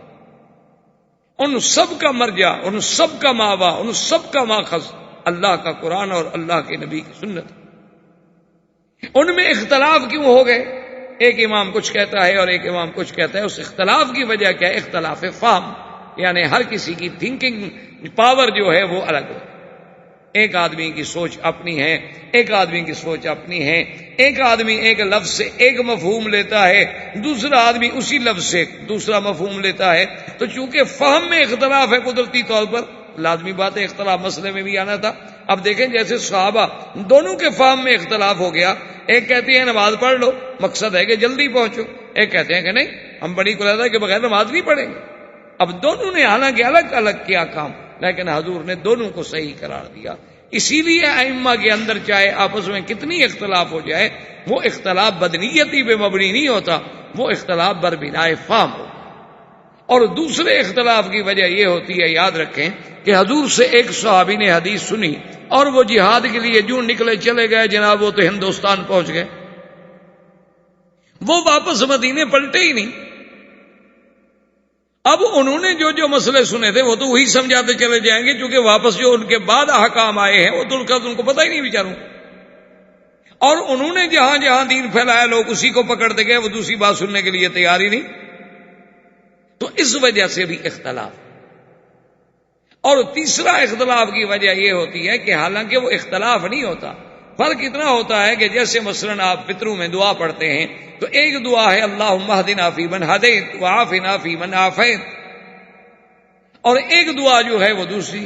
ان سب کا مرجع، ان سب کا ماوا، ان سب کا ماخذ اللہ کا قرآن اور اللہ کے نبی کی سنت. ان میں اختلاف کیوں ہو گئے؟ ایک امام کچھ کہتا ہے اور ایک امام کچھ کہتا ہے. اس اختلاف کی وجہ کیا ہے؟ اختلاف فہم، یعنی ہر کسی کی تھنکنگ پاور جو ہے وہ الگ ہے. ایک آدمی کی سوچ اپنی ہے، ایک آدمی کی سوچ اپنی ہے. ایک آدمی ایک لفظ سے ایک مفہوم لیتا ہے، دوسرا آدمی اسی لفظ سے دوسرا مفہوم لیتا ہے. تو چونکہ فہم میں اختلاف ہے قدرتی طور پر، لازمی بات ہے اختلاف مسئلے میں بھی آنا تھا. اب دیکھیں جیسے صحابہ دونوں کے فہم میں اختلاف ہو گیا. ایک کہتے ہیں نماز پڑھ لو، مقصد ہے کہ جلدی پہنچو. ایک کہتے ہیں کہ نہیں، ہم بڑی قلعہ کے بغیر نماز نہیں پڑھیں گے. اب دونوں نے حالانکہ الگ الگ کیا کام، لیکن حضور نے دونوں کو صحیح قرار دیا. اسی لیے ائمہ کے اندر چاہے آپس میں کتنی اختلاف ہو جائے، وہ اختلاف بدنیتی پہ مبنی نہیں ہوتا، وہ اختلاف بربنائے فہم ہو. اور دوسرے اختلاف کی وجہ یہ ہوتی ہے، یاد رکھیں کہ حضور سے ایک صحابی نے حدیث سنی اور وہ جہاد کے لیے جو نکلے چلے گئے جناب، وہ تو ہندوستان پہنچ گئے، وہ واپس مدینے پلٹے ہی نہیں. اب انہوں نے جو جو مسئلے سنے تھے وہ تو وہی سمجھاتے چلے جائیں گے، کیونکہ واپس جو ان کے بعد احکام آئے ہیں وہ تو ان کو پتہ ہی نہیں بیچاروں. اور انہوں نے جہاں جہاں دین پھیلایا لوگ اسی کو پکڑتے گئے، وہ دوسری بات سننے کے لیے تیار ہی نہیں. تو اس وجہ سے بھی اختلاف. اور تیسرا اختلاف کی وجہ یہ ہوتی ہے کہ حالانکہ وہ اختلاف نہیں ہوتا، فرق اتنا ہوتا ہے کہ جیسے مثلاً آپ فطروں میں دعا پڑھتے ہیں تو ایک دعا ہے اللہم اہدنا فیمن ہدیت وعافنا فیمن عافیت، اور ایک دعا جو ہے وہ دوسری.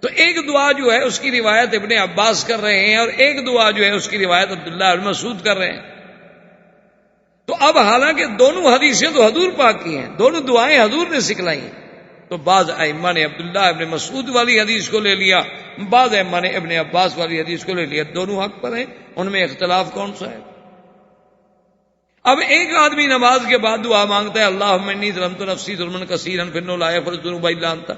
تو ایک دعا جو ہے اس کی روایت ابن عباس کر رہے ہیں، اور ایک دعا جو ہے اس کی روایت عبداللہ بن مسعود کر رہے ہیں. تو اب حالانکہ دونوں حدیثیں تو حضور پاک کی ہیں، دونوں دعائیں حضور نے سکھلائی ہیں، تو بعض ائمہ نے عبداللہ ابن مسعود والی حدیث کو لے لیا، بعض ائمہ نے ابن عباس والی حدیث کو لے لیا. دونوں حق پر ہیں، ان میں اختلاف کون سا ہے؟ اب ایک آدمی نماز کے بعد دعا مانگتا ہے اللہم انی ظلمت نفسی ظلما کثیرا فانہ لا یغفر الذنوب الا انت،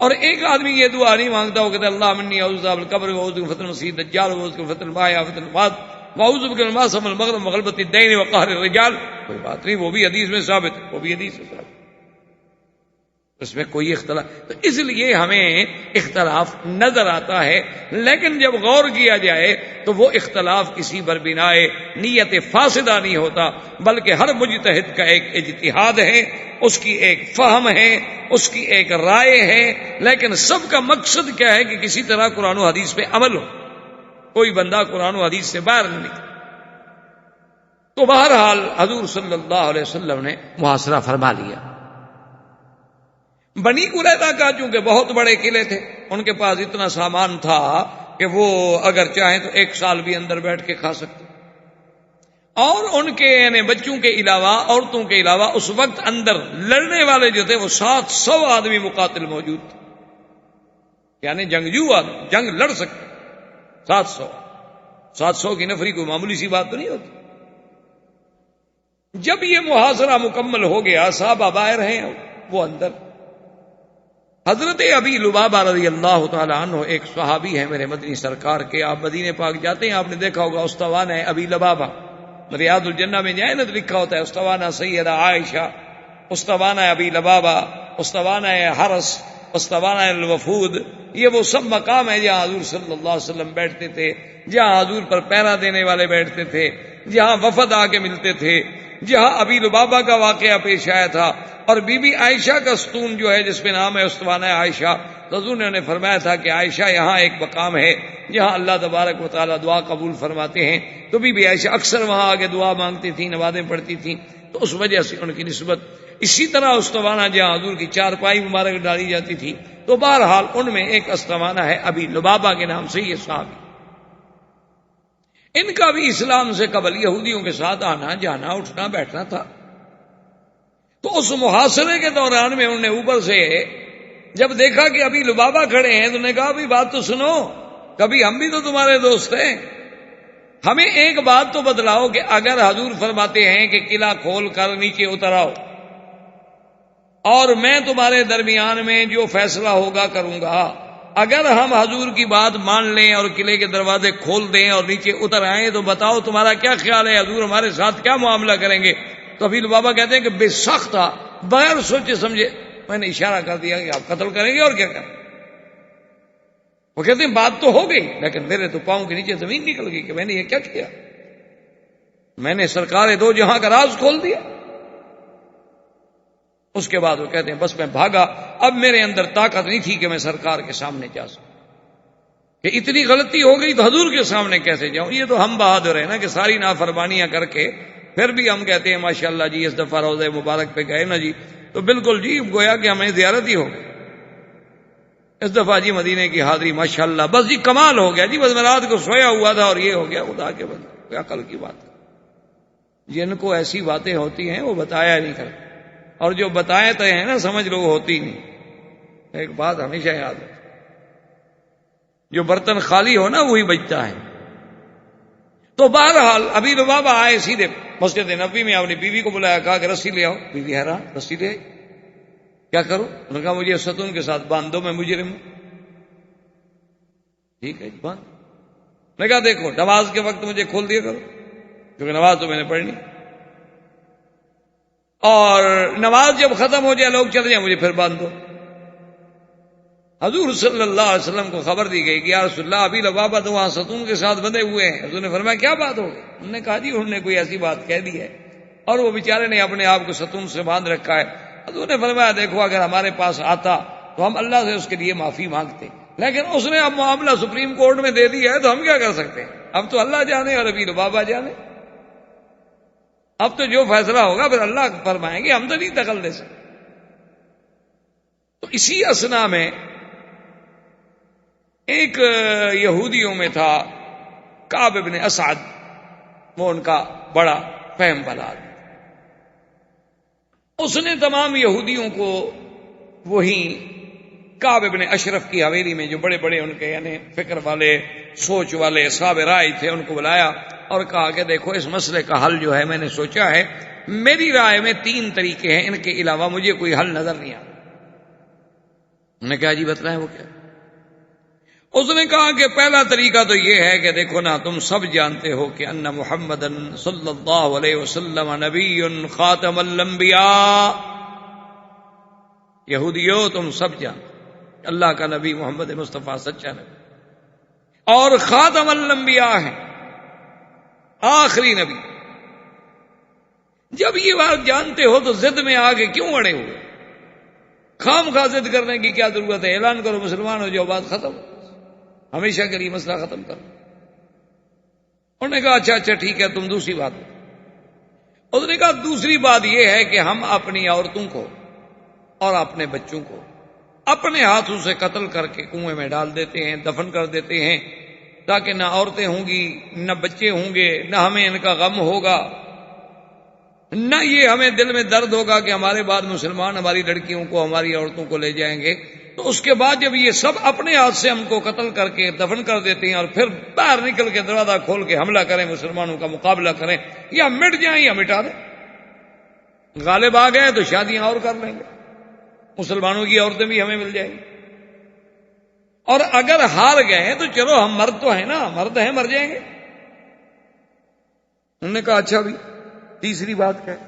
اور ایک آدمی یہ دعا نہیں مانگتا، وہ کہتا ہے اللہم انی اعوذ بک من القبر واعوذ بک من فتنة المسیح الدجال واعوذ بک من فتنة المحیا وفتنة الممات واعوذ بک من المأثم والمغرم وغلبۃ الدین وقہر الرجال. کوئی بات نہیں، وہ بھی حدیث میں ثابت ہے، وہ بھی حدیث میں ثابت ہے. اس میں کوئی اختلاف، تو اس لیے ہمیں اختلاف نظر آتا ہے، لیکن جب غور کیا جائے تو وہ اختلاف کسی پر بنائے نیت فاسدہ نہیں ہوتا، بلکہ ہر مجتہد کا ایک اجتہاد ہے، اس کی ایک فہم ہے، اس کی ایک رائے ہے، لیکن سب کا مقصد کیا ہے کہ کسی طرح قرآن و حدیث پہ عمل ہو، کوئی بندہ قرآن و حدیث سے باہر نہیں نکلے۔ تو بہرحال حضور صلی اللہ علیہ وسلم نے محاصرہ فرما لیا۔ بنی قریظہ کا چونکہ بہت بڑے قلعے تھے، ان کے پاس اتنا سامان تھا کہ وہ اگر چاہیں تو 1 سال بھی اندر بیٹھ کے کھا سکتے، اور ان کے یعنی بچوں کے علاوہ، عورتوں کے علاوہ اس وقت اندر لڑنے والے جو تھے وہ 700 آدمی مقاتل موجود تھے، یعنی جنگجو آدمی جنگ لڑ سکتے۔ 700 کی نفری کوئی معمولی سی بات تو نہیں ہوتی۔ جب یہ محاصرہ مکمل ہو گیا، صحابہ باہر ہیں، وہ اندر۔ حضرت ابی لبابہ رضی اللہ تعالی عنہ ایک صحابی ہیں میرے مدنی سرکار کے، آپ مدینے پاک جاتے ہیں، آپ نے دیکھا ہوگا استوانہ ابی لبابہ، ریاض الجنہ میں جائیں نا تو لکھا ہوتا ہے استوانہ سیدہ عائشہ، استوانہ ابی لبابہ، استوانہ حرس، استوانہ الوفود، یہ وہ سب مقام ہے جہاں حضور صلی اللہ علیہ وسلم بیٹھتے تھے، جہاں حضور پر پہرا دینے والے بیٹھتے تھے، جہاں وفد آ کے ملتے تھے، جہاں ابی لبابہ کا واقعہ پیش آیا تھا، اور بی بی عائشہ کا ستون جو ہے جس پہ نام ہے استوانہ عائشہ، حضور نے انہیں فرمایا تھا کہ عائشہ یہاں ایک مقام ہے جہاں اللہ تبارک و تعالیٰ دعا قبول فرماتے ہیں، تو بی بی عائشہ اکثر وہاں آگے دعا مانگتی تھیں، نمازیں پڑھتی تھیں، تو اس وجہ سے ان کی نسبت۔ اسی طرح استوانہ جہاں حضور کی چارپائی مبارک ڈالی جاتی تھی، تو بہرحال ان میں ایک استوانہ ہے ابی لبابہ کے نام سے یہ صحابی۔ ان کا بھی اسلام سے قبل یہودیوں کے ساتھ آنا جانا اٹھنا بیٹھنا تھا، تو اس محاصرے کے دوران میں انہوں نے اوپر سے جب دیکھا کہ ابھی لبابہ کھڑے ہیں تو نے کہا بھی بات تو سنو، کبھی ہم بھی تو تمہارے دوست ہیں، ہمیں ایک بات تو بتلاؤ کہ اگر حضور فرماتے ہیں کہ قلعہ کھول کر نیچے اتر آؤ اور میں تمہارے درمیان میں جو فیصلہ ہوگا کروں گا، اگر ہم حضور کی بات مان لیں اور قلعے کے دروازے کھول دیں اور نیچے اتر آئیں تو بتاؤ تمہارا کیا خیال ہے، حضور ہمارے ساتھ کیا معاملہ کریں گے؟ تو ابھی لبابہ کہتے ہیں کہ بے سخت تھا، بغیر سوچے سمجھے میں نے اشارہ کر دیا کہ آپ قتل کریں گے اور کیا کریں۔ وہ کہتے ہیں بات تو ہو گئی، لیکن میرے تو پاؤں کے نیچے زمین نکل گئی کہ میں نے یہ کیا کیا، میں نے سرکار دو جہاں کا راز کھول دیا۔ اس کے بعد وہ کہتے ہیں بس میں بھاگا، اب میرے اندر طاقت نہیں تھی کہ میں سرکار کے سامنے جا سکوں، کہ اتنی غلطی ہو گئی تو حضور کے سامنے کیسے جاؤں۔ یہ تو ہم بہادر ہیں نا کہ ساری نافرمانیاں کر کے پھر بھی ہم کہتے ہیں ماشاءاللہ جی اس دفعہ روضہ مبارک پہ گئے نا جی تو بالکل جی گویا کہ ہمیں زیارت ہی ہو گئی، اس دفعہ جی مدینے کی حاضری ماشاءاللہ، بس جی کمال ہو گیا جی، بس میں رات کو سویا ہوا تھا اور یہ ہو گیا۔ خدا کے بندے کوئی عقل کی بات، جن کو ایسی باتیں ہوتی ہیں وہ بتایا نہیں کرتے، اور جو بتائے تو ہیں نا سمجھ لو ہوتی نہیں۔ ایک بات ہمیشہ یاد ہے، جو برتن خالی ہو نا وہی بچتا ہے۔ تو بہرحال ابھی لبابہ آئے سیدھے مسجد نبوی میں، اپنی بیوی کو بلایا، کہا کہ رسی لے آؤ۔ بیوی حیران، رسی لے آئی، کیا کروں؟ انہوں نے کہا مجھے ستون کے ساتھ باندھ دو، میں مجرم ہوں۔ ٹھیک ہے باندھ۔ میں کہا دیکھو نماز کے وقت مجھے کھول دیا کرو، کیونکہ نماز تو میں نے پڑھنی، اور نماز جب ختم ہو جائے لوگ چلے جائیں مجھے پھر باندھ دو۔ حضور صلی اللہ علیہ وسلم کو خبر دی گئی کہ یا رسول اللہ ابھی لبابہ تو وہاں ستون کے ساتھ بندھے ہوئے ہیں۔ حضور نے فرمایا کیا بات ہو گئی؟ انہوں نے کہا جی انہوں نے کوئی ایسی بات کہہ دی ہے اور وہ بیچارے نے اپنے آپ کو ستون سے باندھ رکھا ہے۔ حضور نے فرمایا دیکھو اگر ہمارے پاس آتا تو ہم اللہ سے اس کے لیے معافی مانگتے، لیکن اس نے اب معاملہ سپریم کورٹ میں دے دیا ہے تو ہم کیا کر سکتے ہیں؟ اب تو اللہ جانے اور ابھی لبابہ جانے، اب تو جو فیصلہ ہوگا پھر اللہ فرمائیں گے، ہم تو نہیں دخل دے سکتے۔ تو اسی اثنا میں ایک یہودیوں میں تھا کعب بن اسعد، وہ ان کا بڑا فہم والا آدمی، اس نے تمام یہودیوں کو وہی کعب بن اشرف کی حویلی میں، جو بڑے بڑے ان کے یعنی فکر والے سوچ والے صاحب رائے تھے، ان کو بلایا اور کہا کہ دیکھو اس مسئلے کا حل جو ہے میں نے سوچا ہے، میری رائے میں 3 طریقے ہیں، ان کے علاوہ مجھے کوئی حل نظر نہیں آتا۔ انہوں نے کہا جی بتلائیں وہ کیا؟ اس نے کہا کہ پہلا طریقہ تو یہ ہے کہ دیکھو نا تم سب جانتے ہو کہ ان محمدن صلی اللہ علیہ وسلم نبی خاتم الانبیاء، یہودیوں تم سب جانتے اللہ کا نبی محمد مصطفیٰ سچا نبی اور خاتم الانبیاء ہے، آخری نبی۔ جب یہ بات جانتے ہو تو ضد میں آگے کیوں اڑے ہوئے؟ خام خواہ ضد کرنے کی کیا ضرورت ہے؟ اعلان کرو مسلمان ہو جاؤ، بات ختم، ہمیشہ کے لیے مسئلہ ختم کرو۔ انہوں نے کہا اچھا ٹھیک ہے، تم دوسری بات۔ انہوں نے کہا دوسری بات یہ ہے کہ ہم اپنی عورتوں کو اور اپنے بچوں کو اپنے ہاتھوں سے قتل کر کے کنویں میں ڈال دیتے ہیں، دفن کر دیتے ہیں، تاکہ نہ عورتیں ہوں گی، نہ بچے ہوں گے، نہ ہمیں ان کا غم ہوگا، نہ یہ ہمیں دل میں درد ہوگا کہ ہمارے بعد مسلمان ہماری لڑکیوں کو، ہماری عورتوں کو لے جائیں گے۔ تو اس کے بعد جب یہ سب اپنے ہاتھ سے ہم کو قتل کر کے دفن کر دیتے ہیں اور پھر باہر نکل کے دروازہ کھول کے حملہ کریں، مسلمانوں کا مقابلہ کریں، یا مٹ جائیں یا مٹا دیں، غالب آ گئے تو شادیاں اور کر لیں گے، مسلمانوں کی عورتیں بھی ہمیں مل جائیں گی، اور اگر ہار گئے تو چلو ہم مرد تو ہیں نا، مرد ہیں، مر جائیں گے۔ انہوں نے کہا اچھا بھی تیسری بات کیا ہے؟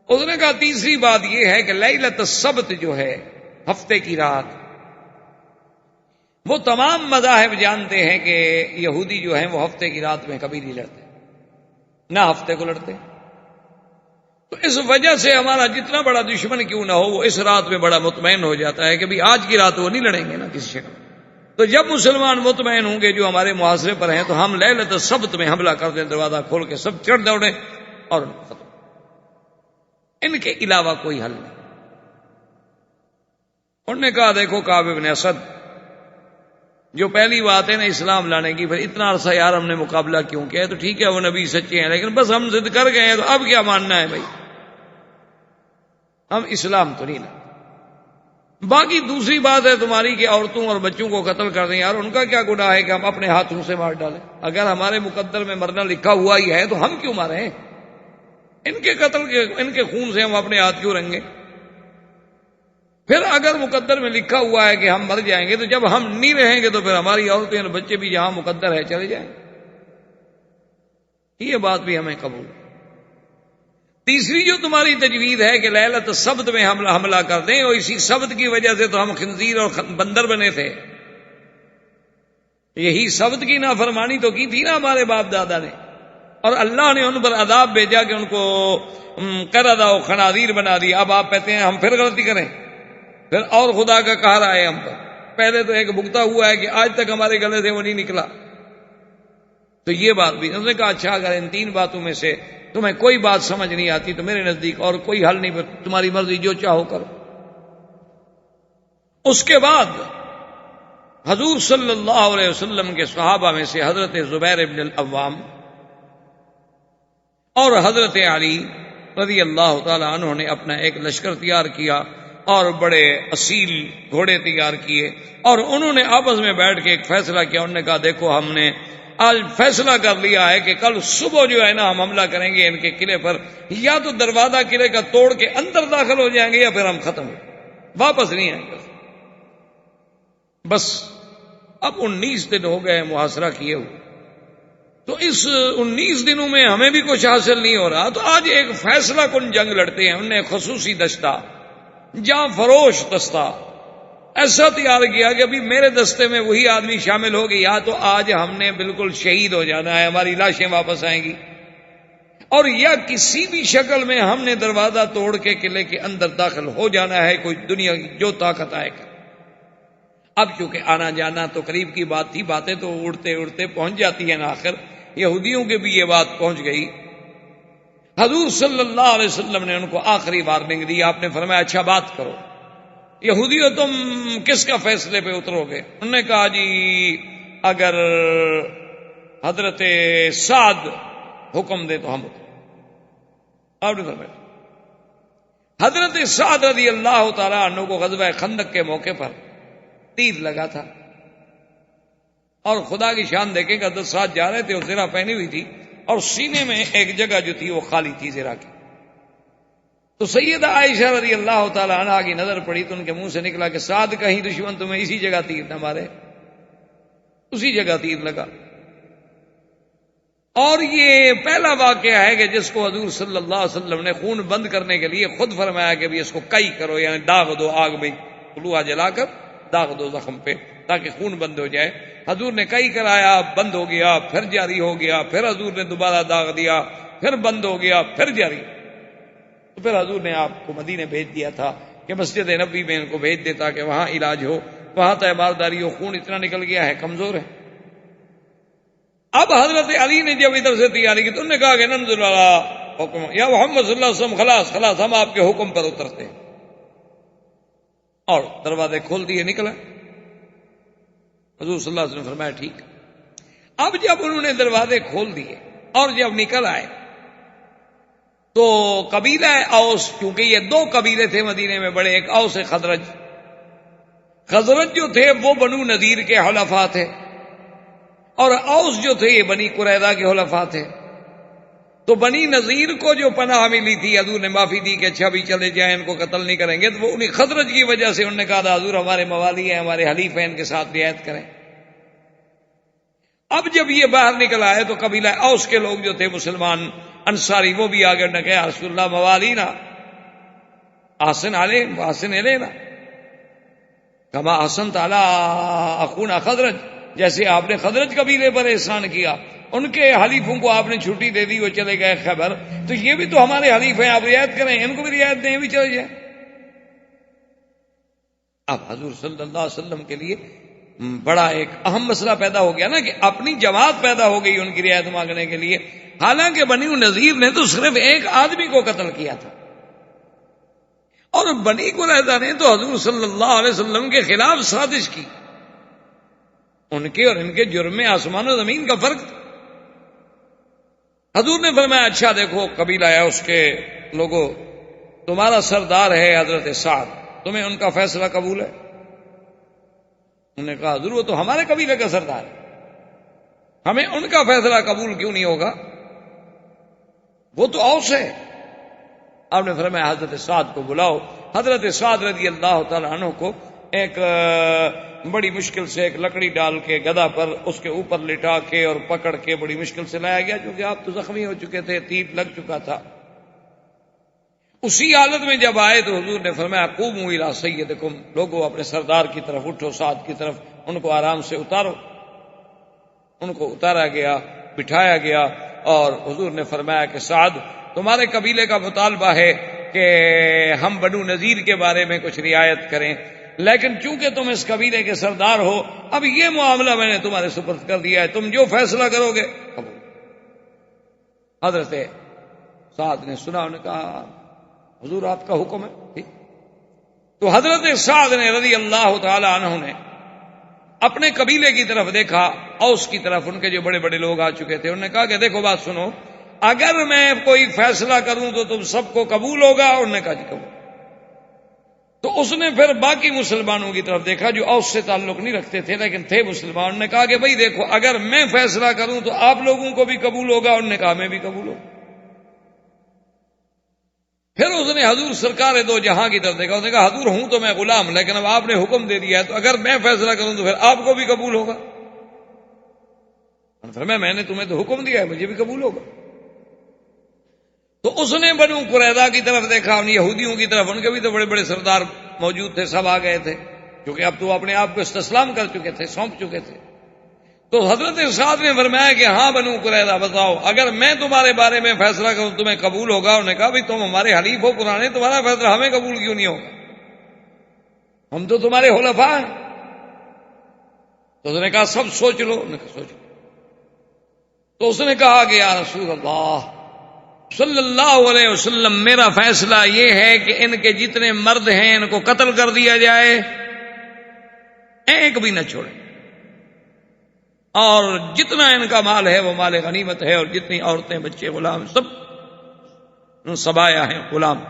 اس نے کہا تیسری بات یہ ہے کہ لیلۃ السبت جو ہے، ہفتے کی رات، وہ تمام مذاہب جانتے ہیں کہ یہودی جو ہیں وہ ہفتے کی رات میں کبھی نہیں لڑتے، نہ ہفتے کو لڑتے۔ تو اس وجہ سے ہمارا جتنا بڑا دشمن کیوں نہ ہو، وہ اس رات میں بڑا مطمئن ہو جاتا ہے کہ بھی آج کی رات وہ نہیں لڑیں گے نا کسی شکل۔ تو جب مسلمان مطمئن ہوں گے جو ہمارے محاصرے پر ہیں، تو ہم لیلۃ السبت میں حملہ کر دیں، دروازہ کھول کے سب چڑھ دوڑیں اور ختم۔ ان کے علاوہ کوئی حل نہیں۔ انہوں نے کہا دیکھو کعب بن اسد، جو پہلی بات ہے نا اسلام لانے کی، پھر اتنا عرصہ یار ہم نے مقابلہ کیوں کیا ہے؟ تو ٹھیک ہے وہ نبی سچے ہیں، لیکن بس ہم ضد کر گئے ہیں، تو اب کیا ماننا ہے بھائی؟ ہم اسلام تو نہیں لاتے۔ باقی دوسری بات ہے تمہاری کہ عورتوں اور بچوں کو قتل کر دیں، یار ان کا کیا گناہ ہے کہ ہم اپنے ہاتھوں سے مار ڈالیں؟ اگر ہمارے مقدر میں مرنا لکھا ہوا ہی ہے تو ہم کیوں ماریں؟ ان کے قتل کے، ان کے خون سے ہم اپنے ہاتھ کیوں رنگیں؟ پھر اگر مقدر میں لکھا ہوا ہے کہ ہم مر جائیں گے، تو جب ہم نہیں رہیں گے تو پھر ہماری عورتیں اور بچے بھی جہاں مقدر ہے چلے جائیں گے۔ یہ بات بھی ہمیں قبول ہے۔ تیسری جو تمہاری تجویز ہے کہ لیلۃ السبت میں حملہ کر دیں، اور اسی سبت کی وجہ سے تو ہم خنزیر اور بندر بنے تھے، یہی سبت کی نافرمانی تو کی تھی نا ہمارے باپ دادا نے، اور اللہ نے ان پر عذاب بھیجا کہ ان کو قردہ و خنازیر بنا دیا۔ اب آپ کہتے ہیں ہم پھر غلطی کریں، پھر اور خدا کا قہر آئے ہم پر۔ پہلے تو ایک بھگتا ہوا ہے کہ آج تک ہمارے گلے سے وہ نہیں نکلا۔ تو یہ بات بھی انہوں نے کہا اچھا اگر ان تین باتوں میں سے تمہیں کوئی بات سمجھ نہیں آتی تو میرے نزدیک اور کوئی حل نہیں، تمہاری مرضی جو چاہو کرو۔ اس کے بعد حضور صلی اللہ علیہ وسلم کے صحابہ میں سے حضرت زبیر بن العوام اور حضرت علی رضی اللہ تعالی عنہ نے اپنا ایک لشکر تیار کیا اور بڑے اصیل گھوڑے تیار کیے، اور انہوں نے آپس میں بیٹھ کے ایک فیصلہ کیا۔ انہوں نے کہا دیکھو ہم نے آج فیصلہ کر لیا ہے کہ کل صبح جو ہے نا ہم حملہ کریں گے ان کے قلعے پر، یا تو دروازہ قلعے کا توڑ کے اندر داخل ہو جائیں گے یا پھر ہم ختم ہو واپس نہیں آئیں گے۔ بس اب 19 دن ہو گئے محاصرہ کیے ہوئے، تو اس 19 دنوں میں ہمیں بھی کچھ حاصل نہیں ہو رہا، تو آج ایک فیصلہ کن جنگ لڑتے ہیں۔ انہوں نے خصوصی دستہ، جاں فروش دستہ ایسا تیار کیا کہ ابھی میرے دستے میں وہی آدمی شامل ہو گئی، یا تو آج ہم نے بالکل شہید ہو جانا ہے، ہماری لاشیں واپس آئیں گی، اور یا کسی بھی شکل میں ہم نے دروازہ توڑ کے قلعے کے اندر داخل ہو جانا ہے، کوئی دنیا کی جو طاقت آئے گا۔ اب چونکہ آنا جانا تو قریب کی بات تھی، باتیں تو اڑتے اڑتے پہنچ جاتی ہیں، آخر یہودیوں کے بھی یہ بات پہنچ گئی۔ حضور صلی اللہ علیہ وسلم نے ان کو آخری وارننگ دی، آپ نے فرمایا اچھا بات کرو، یہودیوں تم کس کا فیصلے پہ اترو گے؟ انہوں نے کہا جی اگر حضرت سعد حکم دے تو ہم اترو۔ آپ نے فرمایا حضرت سعد رضی اللہ تعالیٰ عنہ کو غزوہ خندق کے موقع پر تیر لگا تھا، اور خدا کی شان دیکھیں کہ حضرت سعد جا رہے تھے اور زرہ پہنی ہوئی تھی، اور سینے میں ایک جگہ جو تھی وہ خالی تھی زرہ کی۔ تو سیدہ عائشہ رضی اللہ تعالی عنہا کی نظر پڑی تو ان کے منہ سے نکلا کہ سعد کہیں دشمن تمہیں اسی جگہ تیر نہ مارے۔ اسی جگہ تیر لگا، اور یہ پہلا واقعہ ہے کہ جس کو حضور صلی اللہ علیہ وسلم نے خون بند کرنے کے لیے خود فرمایا کہ بھی اس کو کئی کرو، یعنی داغ دو آگ میں، لوہا جلا کر داغ دو زخم پہ تاکہ خون بند ہو جائے۔ حضور نے کئی کرایا، بند ہو گیا، پھر جاری ہو گیا، پھر حضور نے دوبارہ داغ دیا، پھر بند ہو گیا، پھر جاری۔ تو پھر حضور نے آپ کو مدینے بھیج دیا تھا کہ مسجد نبوی میں ان کو بھیج دیتا کہ وہاں علاج ہو، وہاں تیمارداری ہو، خون اتنا نکل گیا ہے، کمزور ہے۔ اب حضرت علی نے جب ادھر سے تیاری کی تو انہوں نے کہا کہ ننزل علی حکم یا محمد صلی اللہ علیہ وسلم، خلاص خلاص ہم آپ کے حکم پر اترتے ہیں، اور دروازے کھول دیے، نکلا۔ حضور صلی اللہ علیہ وسلم نے فرمایا ٹھیک۔ اب جب انہوں نے دروازے کھول دیے اور جب نکل آئے تو قبیلہ اوس، کیونکہ یہ دو قبیلے تھے مدینے میں بڑے، ایک اوس، ایک خزرج۔ خزرج جو تھے وہ بنو نذیر کے حلفاء تھے، اور اوس جو تھے یہ بنی قریظہ کے حلفاء تھے۔ تو بنی نذیر کو جو پناہ ملی تھی، حضور نے معافی دی کہ اچھا بھی چلے جائیں، ان کو قتل نہیں کریں گے، تو وہ انہیں خزرج کی وجہ سے انہوں نے کہا حضور ہمارے موالی ہیں، ہمارے حلیف ہیں، ان کے ساتھ رعایت کریں۔ اب جب یہ باہر نکل آئے تو قبیلہ اوس کے لوگ جو تھے مسلمان انصاری، وہ بھی آگے نہ کہا رسول اللہ موالینا احسن علیہم واحسن الینا کما احسنت علی اخونا خزرج، جیسے آپ نے خزرج قبیلے پر احسان کیا، ان کے حلیفوں کو آپ نے چھٹی دے دی، وہ چلے گئے خیبر، تو یہ بھی تو ہمارے حلیف ہیں، آپ رعایت کریں، ان کو بھی رعایت دیں، یہ بھی چلے جائیں۔ اب حضور صلی اللہ علیہ وسلم کے لیے بڑا ایک اہم مسئلہ پیدا ہو گیا نا، کہ اپنی جماعت پیدا ہو گئی ان کی رعایت مانگنے کے لیے، حالانکہ بنی نذیر نے تو صرف ایک آدمی کو قتل کیا تھا، اور بنی قریظہ نے تو حضور صلی اللہ علیہ وسلم کے خلاف سازش کی۔ ان کے اور ان کے جرم میں آسمان و زمین کا فرق تھا۔ حضور نے فرمایا اچھا دیکھو قبیلہ ہے اس کے لوگوں، تمہارا سردار ہے حضرت سعد، تمہیں ان کا فیصلہ قبول ہے؟ انہوں نے کہا حضور وہ تو ہمارے قبیلے کا سردار ہے، ہمیں ان کا فیصلہ قبول کیوں نہیں ہوگا، وہ تو اوس ہے۔ آپ نے فرمایا حضرت سعد کو بلاؤ۔ حضرت سعد رضی اللہ تعالی عنہ کو ایک بڑی مشکل سے ایک لکڑی ڈال کے گدھا پر اس کے اوپر لٹا کے اور پکڑ کے بڑی مشکل سے لایا گیا، کیونکہ آپ تو زخمی ہو چکے تھے، تیر لگ چکا تھا۔ اسی حالت میں جب آئے تو حضور نے فرمایا قوموا الی سیدکم، لوگوں اپنے سردار کی طرف اٹھو، سعد کی طرف، ان کو آرام سے اتارو۔ ان کو اتارا گیا، بٹھایا گیا، اور حضور نے فرمایا کہ سعد تمہارے قبیلے کا مطالبہ ہے کہ ہم بنو نذیر کے بارے میں کچھ رعایت کریں، لیکن چونکہ تم اس قبیلے کے سردار ہو، اب یہ معاملہ میں نے تمہارے سپرد کر دیا ہے، تم جو فیصلہ کرو گے۔ حضرت سعد نے سنا، انہوں نے کہا حضور آپ کا حکم ہے، ٹھیک۔ تو حضرت سعد نے رضی اللہ تعالی عنہ نے اپنے قبیلے کی طرف دیکھا، اوس کی طرف، ان کے جو بڑے بڑے لوگ آ چکے تھے، انہوں نے کہا کہ دیکھو بات سنو، اگر میں کوئی فیصلہ کروں تو تم سب کو قبول ہوگا؟ انہوں نے کہا جی قبول۔ تو اس نے پھر باقی مسلمانوں کی طرف دیکھا جو اوس سے تعلق نہیں رکھتے تھے لیکن تھے مسلمان، انہوں نے کہا کہ بھائی دیکھو اگر میں فیصلہ کروں تو آپ لوگوں کو بھی قبول ہوگا؟ انہوں نے کہا میں بھی قبول ہوں۔ پھر اس نے حضور سرکار دو جہاں کی طرف دیکھا، اس نے کہا حضور ہوں تو میں غلام، لیکن اب آپ نے حکم دے دیا ہے تو اگر میں فیصلہ کروں تو پھر آپ کو بھی قبول ہوگا؟ فرمایا میں نے تمہیں تو حکم دیا ہے، مجھے بھی قبول ہوگا۔ تو اس نے بنو قریظہ کی طرف دیکھا، ان یہودیوں کی طرف، ان کے بھی تو بڑے بڑے سردار موجود تھے، سب آ گئے تھے، کیونکہ اب تو اپنے آپ کو استسلام کر چکے تھے، سونپ چکے تھے۔ تو حضرت سعد نے فرمایا کہ ہاں بنو قریظہ بتاؤ، اگر میں تمہارے بارے میں فیصلہ کروں تمہیں قبول ہوگا؟ انہوں نے کہا بھائی تم ہمارے حلیف ہو پرانے، تمہارا فیصلہ ہمیں قبول کیوں نہیں ہوگا، ہم تو تمہارے حلفاء ہیں۔ تو اس نے کہا سب سوچ لو، انہوں نے کہا سوچ لو۔ تو اس نے کہا کہ یا رسول اللہ صلی اللہ علیہ وسلم، میرا فیصلہ یہ ہے کہ ان کے جتنے مرد ہیں ان کو قتل کر دیا جائے، ایک بھی نہ چھوڑے، اور جتنا ان کا مال ہے وہ مال غنیمت ہے، اور جتنی عورتیں بچے غلام سب سبایا ہیں غلام۔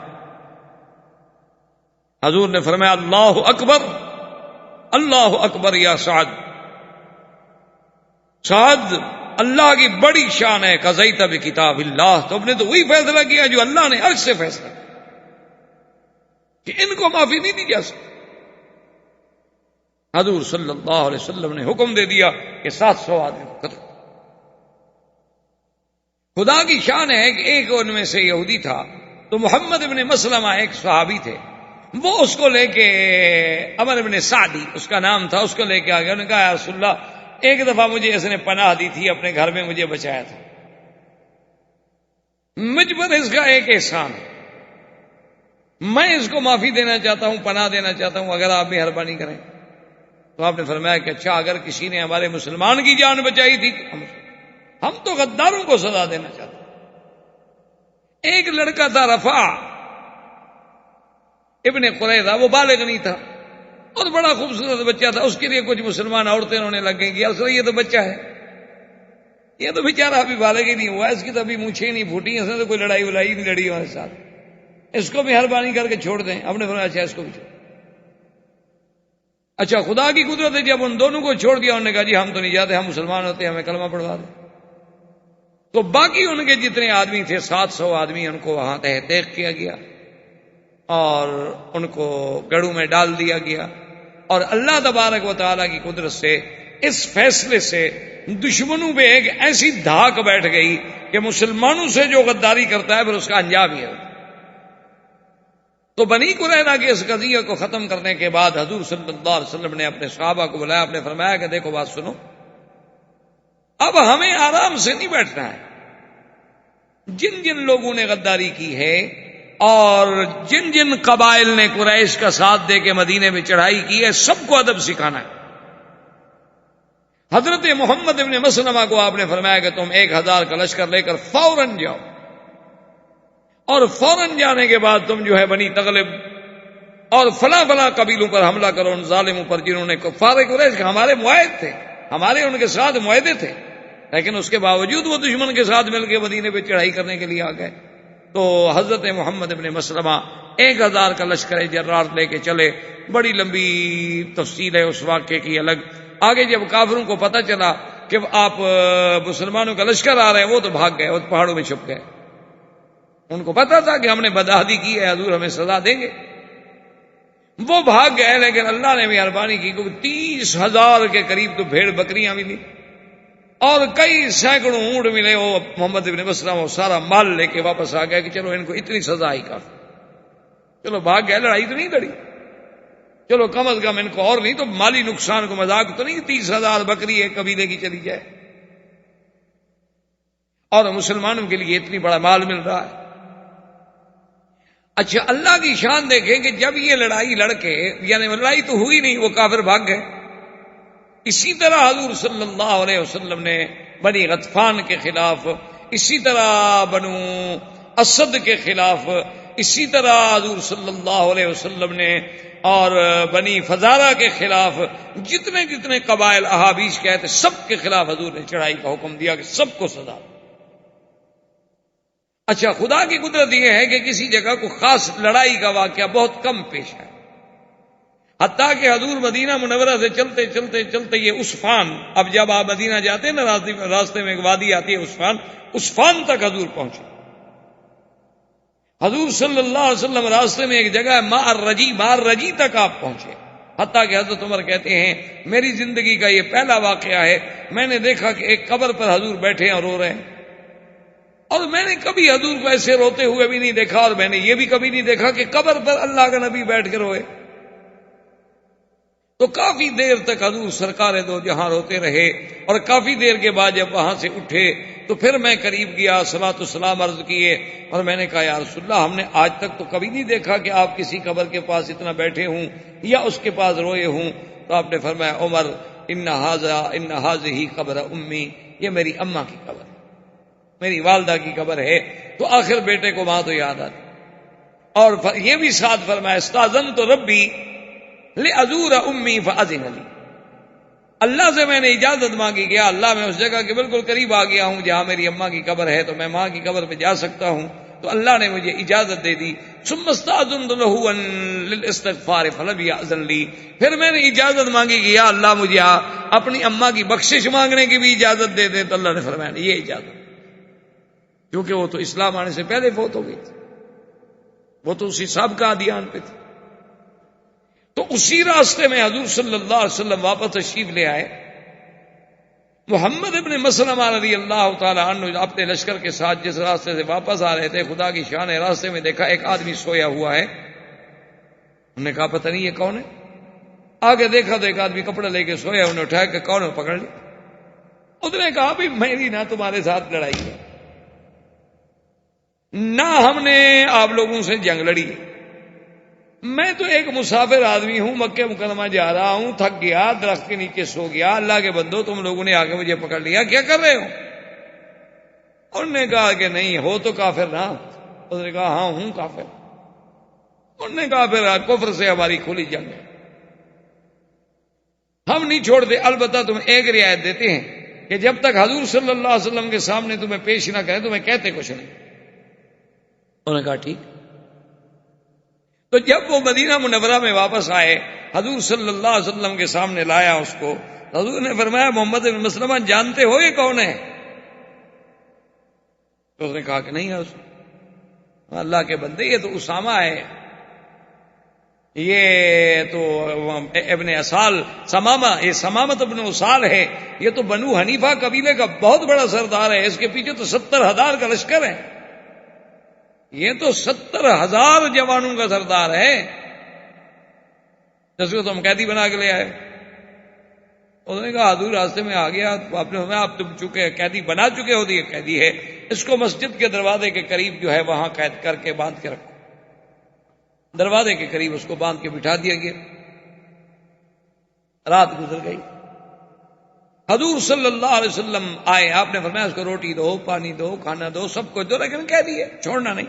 حضور نے فرمایا اللہ اکبر، اللہ اکبر یا سعد، سعد اللہ کی بڑی شان ہے، قضیت بکتاب اللہ، تو نے تو وہی فیصلہ کیا جو اللہ نے عرش سے فیصلہ کہ ان کو معافی نہیں دی جا سکتی۔ حضور صلی اللہ علیہ وسلم نے حکم دے دیا کہ 700 آدمی کو قتل۔ خدا کی شان ہے کہ ایک ان میں سے یہودی تھا، تو محمد ابن مسلمہ ایک صحابی تھے، وہ اس کو لے کے، عمر ابن سعدی اس کا نام تھا، اس کو لے کے آ گیا. انہوں نے کہا یا رسول اللہ ایک دفعہ مجھے اس نے پناہ دی تھی، اپنے گھر میں مجھے بچایا تھا، مجھ پر اس کا ایک احسان ہے، میں اس کو معافی دینا چاہتا ہوں، پناہ دینا چاہتا ہوں، اگر آپ مہربانی کریں. تو آپ نے فرمایا کہ اچھا، اگر کسی نے ہمارے مسلمان کی جان بچائی تھی ہم تو غداروں کو سزا دینا چاہتے ہیں. ایک لڑکا تھا رفع ابن قریظہ، وہ بالغ نہیں تھا اور بڑا خوبصورت بچہ تھا، اس کے لیے کچھ مسلمان عورتیں رونے لگ گئیں کہ اصل یہ تو بچہ ہے، یہ تو بیچارہ ابھی بالغ ہی نہیں ہوا، اس کی تو ابھی مونچھیں نہیں پھوٹی، اس نے تو کوئی لڑائی ولائی نہیں لڑی ہمارے ساتھ، اس کو مہربانی کر کے چھوڑ دیں. ہم نے فرمایا اچھا اس کو بھی چھوڑ. اچھا خدا کی قدرت ہے، جب ان دونوں کو چھوڑ دیا انہوں نے کہا جی ہم تو نہیں جاتے، ہم مسلمان ہوتے ہمیں کلمہ پڑھوا دیں. تو باقی ان کے جتنے آدمی تھے 700 آدمی، ان کو وہاں تحقیق کیا گیا اور ان کو گڑھوں میں ڈال دیا گیا. اور اللہ تبارک و تعالیٰ کی قدرت سے اس فیصلے سے دشمنوں پہ ایک ایسی دھاک بیٹھ گئی کہ مسلمانوں سے جو غداری کرتا ہے پھر اس کا انجام ہی ہے. تو بنی قریظہ کے اس قضیے کو ختم کرنے کے بعد حضور صلی اللہ علیہ وسلم نے اپنے صحابہ کو بلایا، آپ نے فرمایا کہ دیکھو بات سنو، اب ہمیں آرام سے نہیں بیٹھنا ہے. جن جن لوگوں نے غداری کی ہے اور جن جن قبائل نے قریش کا ساتھ دے کے مدینے میں چڑھائی کی ہے، سب کو ادب سکھانا ہے. حضرت محمد ابن مسلمہ کو آپ نے فرمایا کہ تم 1000 کا لشکر لے کر فوراً جاؤ، اور فوراً جانے کے بعد تم جو ہے بنی تغلب اور فلاں فلاں قبیلوں پر حملہ کرو، ان ظالموں پر جنہوں نے کفار قریش کے ہمارے معاہد تھے، ہمارے ان کے ساتھ معاہدے تھے، لیکن اس کے باوجود وہ دشمن کے ساتھ مل کے مدینے پہ چڑھائی کرنے کے لیے آ گئے. تو حضرت محمد ابن مسلمہ 1000 کا لشکر جرار لے کے چلے. بڑی لمبی تفصیل ہے اس واقعے کی الگ. آگے جب کافروں کو پتہ چلا کہ آپ مسلمانوں کا لشکر آ رہے ہیں، وہ تو بھاگ گئے، وہ پہاڑوں میں چھپ گئے. ان کو پتا تھا کہ ہم نے بدعہدی کی ہے، حضور ہمیں سزا دیں گے، وہ بھاگ گئے. لیکن اللہ نے مہربانی کی کہ 30,000 کے قریب تو بھیڑ بکریاں ملی اور کئی سینکڑوں اونٹ ملے. وہ محمد ابن مسلمہ وہ سارا مال لے کے واپس آ گیا کہ چلو ان کو اتنی سزا ہی کافی، چلو بھاگ گئے، لڑائی تو نہیں لڑی، چلو کم از کم ان کو اور نہیں تو مالی نقصان کو مذاق تو نہیں 30,000 بکری ایک قبیلے کی چلی جائے اور مسلمانوں کے لیے اتنی بڑا مال مل رہا ہے. اچھا اللہ کی شان دیکھیں کہ جب یہ لڑائی لڑ کے، یعنی لڑائی تو ہوئی نہیں، وہ کافر بھاگ گئے. اسی طرح حضور صلی اللہ علیہ وسلم نے بنی غطفان کے خلاف، اسی طرح بنو اسد کے خلاف، اسی طرح حضور صلی اللہ علیہ وسلم نے اور بنی فزارہ کے خلاف جتنے جتنے قبائل احابیش کہتے سب کے خلاف حضور نے چڑھائی کا حکم دیا کہ سب کو سزا. اچھا خدا کی قدرت یہ ہے کہ کسی جگہ کو خاص لڑائی کا واقعہ بہت کم پیش ہے، حتیٰ کہ حضور مدینہ منورہ سے چلتے چلتے چلتے یہ عصفان، اب جب آپ مدینہ جاتے ہیں نا راستے میں ایک وادی آتی ہے عصفان تک حضور پہنچے. حضور صلی اللہ علیہ وسلم راستے میں ایک جگہ ہے مار رجی تک آپ پہنچے. حتیٰ کہ حضرت عمر کہتے ہیں میری زندگی کا یہ پہلا واقعہ ہے، میں نے دیکھا کہ ایک قبر پر حضور بیٹھے ہیں اور رو رہے ہیں، اور میں نے کبھی حضور کو ایسے روتے ہوئے بھی نہیں دیکھا، اور میں نے یہ بھی کبھی نہیں دیکھا کہ قبر پر اللہ کا نبی بیٹھ کے روئے. تو کافی دیر تک حضور سرکار دو جہاں روتے رہے، اور کافی دیر کے بعد جب وہاں سے اٹھے تو پھر میں قریب گیا، صلاۃ والسلام عرض کیے، اور میں نے کہا یا رسول اللہ ہم نے آج تک تو کبھی نہیں دیکھا کہ آپ کسی قبر کے پاس اتنا بیٹھے ہوں یا اس کے پاس روئے ہوں. تو آپ نے فرمایا عمر ان ہذہ قبر امی، یہ میری اماں کی قبر ہے، میری والدہ کی قبر ہے. تو آخر بیٹے کو وہاں تو یاد آتی. اور یہ بھی ساتھ فرمایا استاذنت ربی لأزور امی فأذن لی، اللہ سے میں نے اجازت مانگی کہ اللہ میں اس جگہ کے بالکل قریب آ گیا ہوں جہاں میری اماں کی قبر ہے، تو میں ماں کی قبر پہ جا سکتا ہوں. تو اللہ نے مجھے اجازت دے دی. ثم استأذنت له للاستغفار فلم یأذن لی، پھر میں نے اجازت مانگی کہ یا اللہ مجھے اپنی اماں کی بخشش مانگنے کی بھی اجازت دے دے. تو اللہ نے فرمایا یہ اجازت، کیونکہ وہ تو اسلام آنے سے پہلے فوت ہو گئی تھی، وہ تو اسی سابقہ ادیان پہ تھی. تو اسی راستے میں حضور صلی اللہ علیہ وسلم واپس تشریف لے آئے. محمد ابن مسلمہ رضی اللہ تعالی عنہ اپنے لشکر کے ساتھ جس راستے سے واپس آ رہے تھے، خدا کی شان ہے، راستے میں دیکھا ایک آدمی سویا ہوا ہے. انہوں نے کہا پتہ نہیں یہ کون ہے. آگے دیکھا تو ایک آدمی کپڑا لے کے سویا، انہوں نے اٹھایا کہ کون ہے، پکڑ لیا. اس نے کہا بھی میری نہ تمہارے ساتھ لڑائی ہے، نہ ہم نے آپ لوگوں سے جنگ لڑی، میں تو ایک مسافر آدمی ہوں، مکہ مکرمہ جا رہا ہوں، تھک گیا، درخت کے نیچے سو گیا، اللہ کے بندو تم لوگوں نے آگے مجھے پکڑ لیا، کیا کر رہے ہو؟ انہوں نے کہا کہ نہیں ہو تو کافر نا. اس نے کہا ہاں ہوں کافر. انہوں نے کہا پھر کفر سے ہماری کھلی جنگ ہے، ہم نہیں چھوڑتے، البتہ تمہیں ایک رعایت دیتے ہیں کہ جب تک حضور صلی اللہ علیہ وسلم کے سامنے تمہیں پیش نہ کریں تمہیں کہتے کچھ نہیں. انہوں نے کہا ٹھیک. تو جب وہ مدینہ منورہ میں واپس آئے، حضور صلی اللہ علیہ وسلم کے سامنے لایا اس کو، حضور نے فرمایا محمد بن مسلمہ جانتے ہو یہ کون ہے؟ تو اس نے کہا کہ نہیں ہے اس. اللہ کے بندے یہ تو اسامہ ہے، یہ تو ابن اسال سمامہ، یہ سمامت ابن اسال ہے، یہ تو بنو حنیفہ قبیلے کا بہت بڑا سردار ہے، اس کے پیچھے تو 70,000 کا لشکر ہے، یہ تو 70,000 جوانوں کا سردار ہے، جس کو تم قیدی بنا کے لے آئے. انہوں نے کہا حضور راستے میں آ گیا، آپ نے فرمایا آپ تم چکے قیدی بنا چکے ہو، یہ قیدی ہے، اس کو مسجد کے دروازے کے قریب جو ہے وہاں قید کر کے باندھ کے رکھو. دروازے کے قریب اس کو باندھ کے بٹھا دیا گیا. رات گزر گئی، حضور صلی اللہ علیہ وسلم آئے، آپ نے فرمایا اس کو روٹی دو، پانی دو، کھانا دو، سب کچھ دو، لیکن کہہ دیے چھوڑنا نہیں.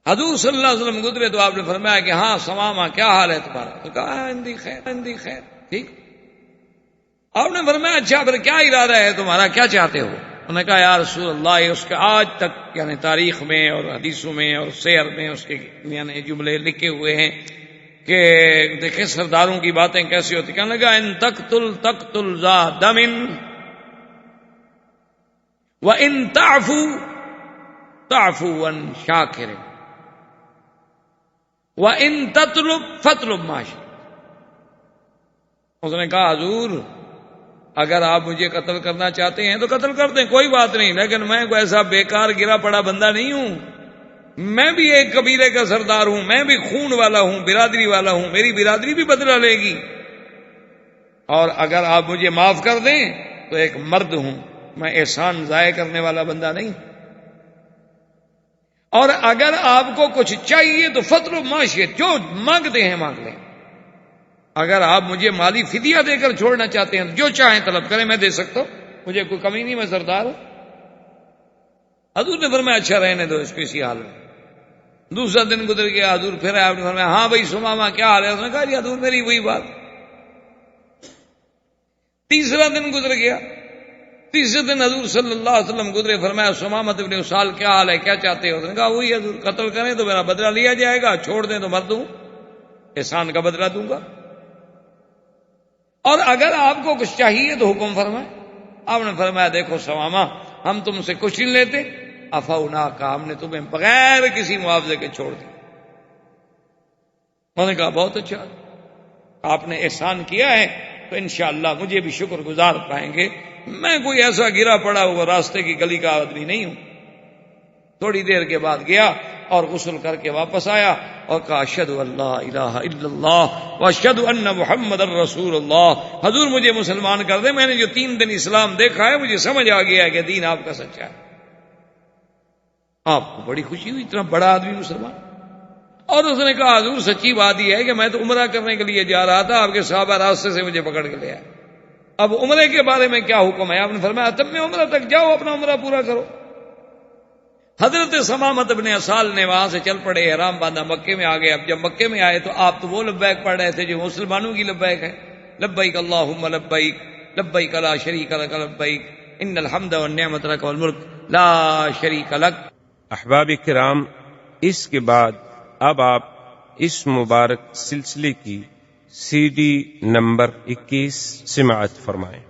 حضور صلی اللہ علیہ وسلم گزرے تو آپ نے فرمایا کہ ہاں سمامہ کیا حال ہے تمہارا؟ تو کہا اندی خیر، اندی خیر، ٹھیک. آپ نے فرمایا اچھا پھر کیا ارادہ ہے تمہارا، کیا چاہتے ہو؟ انہوں نے کہا یا رسول اللہ، اس کے آج تک یعنی تاریخ میں اور حدیثوں میں اور سیر میں اس کے یعنی جملے لکھے ہوئے ہیں کہ دیکھیں سرداروں کی باتیں کیسی ہوتی. کہنے لگا ان تقتل ذا دم وان تعفو عن شاکر وان فاطلب ما شئت. اس نے کہا حضور اگر آپ مجھے قتل کرنا چاہتے ہیں تو قتل کر دیں، کوئی بات نہیں، لیکن میں کوئی ایسا بیکار گرا پڑا بندہ نہیں ہوں، میں بھی ایک قبیلے کا سردار ہوں، میں بھی خون والا ہوں، برادری والا ہوں، میری برادری بھی بدلہ لے گی، اور اگر آپ مجھے معاف کر دیں تو ایک مرد ہوں، میں احسان ضائع کرنے والا بندہ نہیں، اور اگر آپ کو کچھ چاہیے تو فطر و معاشیت جو مانگتے ہیں مانگ لیں، اگر آپ مجھے مالی فدیہ دے کر چھوڑنا چاہتے ہیں جو چاہیں طلب کریں، میں دے سکتا ہوں، مجھے کوئی کمی نہیں، میں سردار ہوں. حضور نے فرمایا اچھا رہنے دو اس کو اسی حال میں. دوسرا دن گزر گیا، حضور پھر آئے، آپ نے فرمایا ہاں بھائی سمامہ کیا حال ہے؟ اس نے کہا جی حضور میری وہی بات. تیسرا دن گزر گیا، تیسرے دن حضور صلی اللہ علیہ وسلم گزرے، فرمایا سمامت ابن اسال کیا حال ہے، کیا چاہتے ہو؟ اس نے کہا وہی حضور، قتل کریں تو میرا بدلہ لیا جائے گا، چھوڑ دیں تو مر دوں، احسان کا بدلہ دوں گا، اور اگر آپ کو کچھ چاہیے تو حکم فرمائیں. آپ نے فرمایا دیکھو سمامہ ہم تم سے کچھ نہیں لیتے، افونا کا ہم نے تمہیں بغیر کسی معاوضے کے چھوڑ دیا. میں نے کہا بہت اچھا، آپ نے احسان کیا ہے تو انشاءاللہ مجھے بھی شکر گزار پائیں گے، میں کوئی ایسا گرا پڑا ہوا راستے کی گلی کا آدمی نہیں ہوں. تھوڑی دیر کے بعد گیا اور غسل کر کے واپس آیا اور کہا اشہد ان لا الہ الا اللہ واشہد ان محمد الرسول اللہ. حضور مجھے مسلمان کر دے، میں نے جو 3 دن اسلام دیکھا ہے مجھے سمجھ آ گیا ہے کہ دین آپ کا سچا ہے. آپ کو بڑی خوشی ہوئی، اتنا بڑا آدمی مسلمان. اور اس نے کہا حضور سچی بات یہ ہے کہ میں تو عمرہ کرنے کے لیے جا رہا تھا، آپ کے صحابہ راستے سے مجھے پکڑ کے لے آئے، اب عمرے کے بارے میں کیا حکم ہے؟ آپ نے فرمایا تب میں عمرہ تک جاؤ، اپنا عمرہ پورا کرو. حضرت سمامت ابن اسال نے وہاں سے چل پڑے، احرام باندھا، مکے میں آ گئے. اب جب مکے میں آئے تو آپ تو وہ لبیک پڑھ رہے تھے جو مسلمانوں کی لبیک ہے، لبیک اللہم لبیک لبیک لا شریک لک لبیک ان الحمد والنعمت لک والملک لا شریک لک. احباب کرام، اس کے بعد اب آپ اس مبارک سلسلے کی CD نمبر 21 سماعت فرمائیں.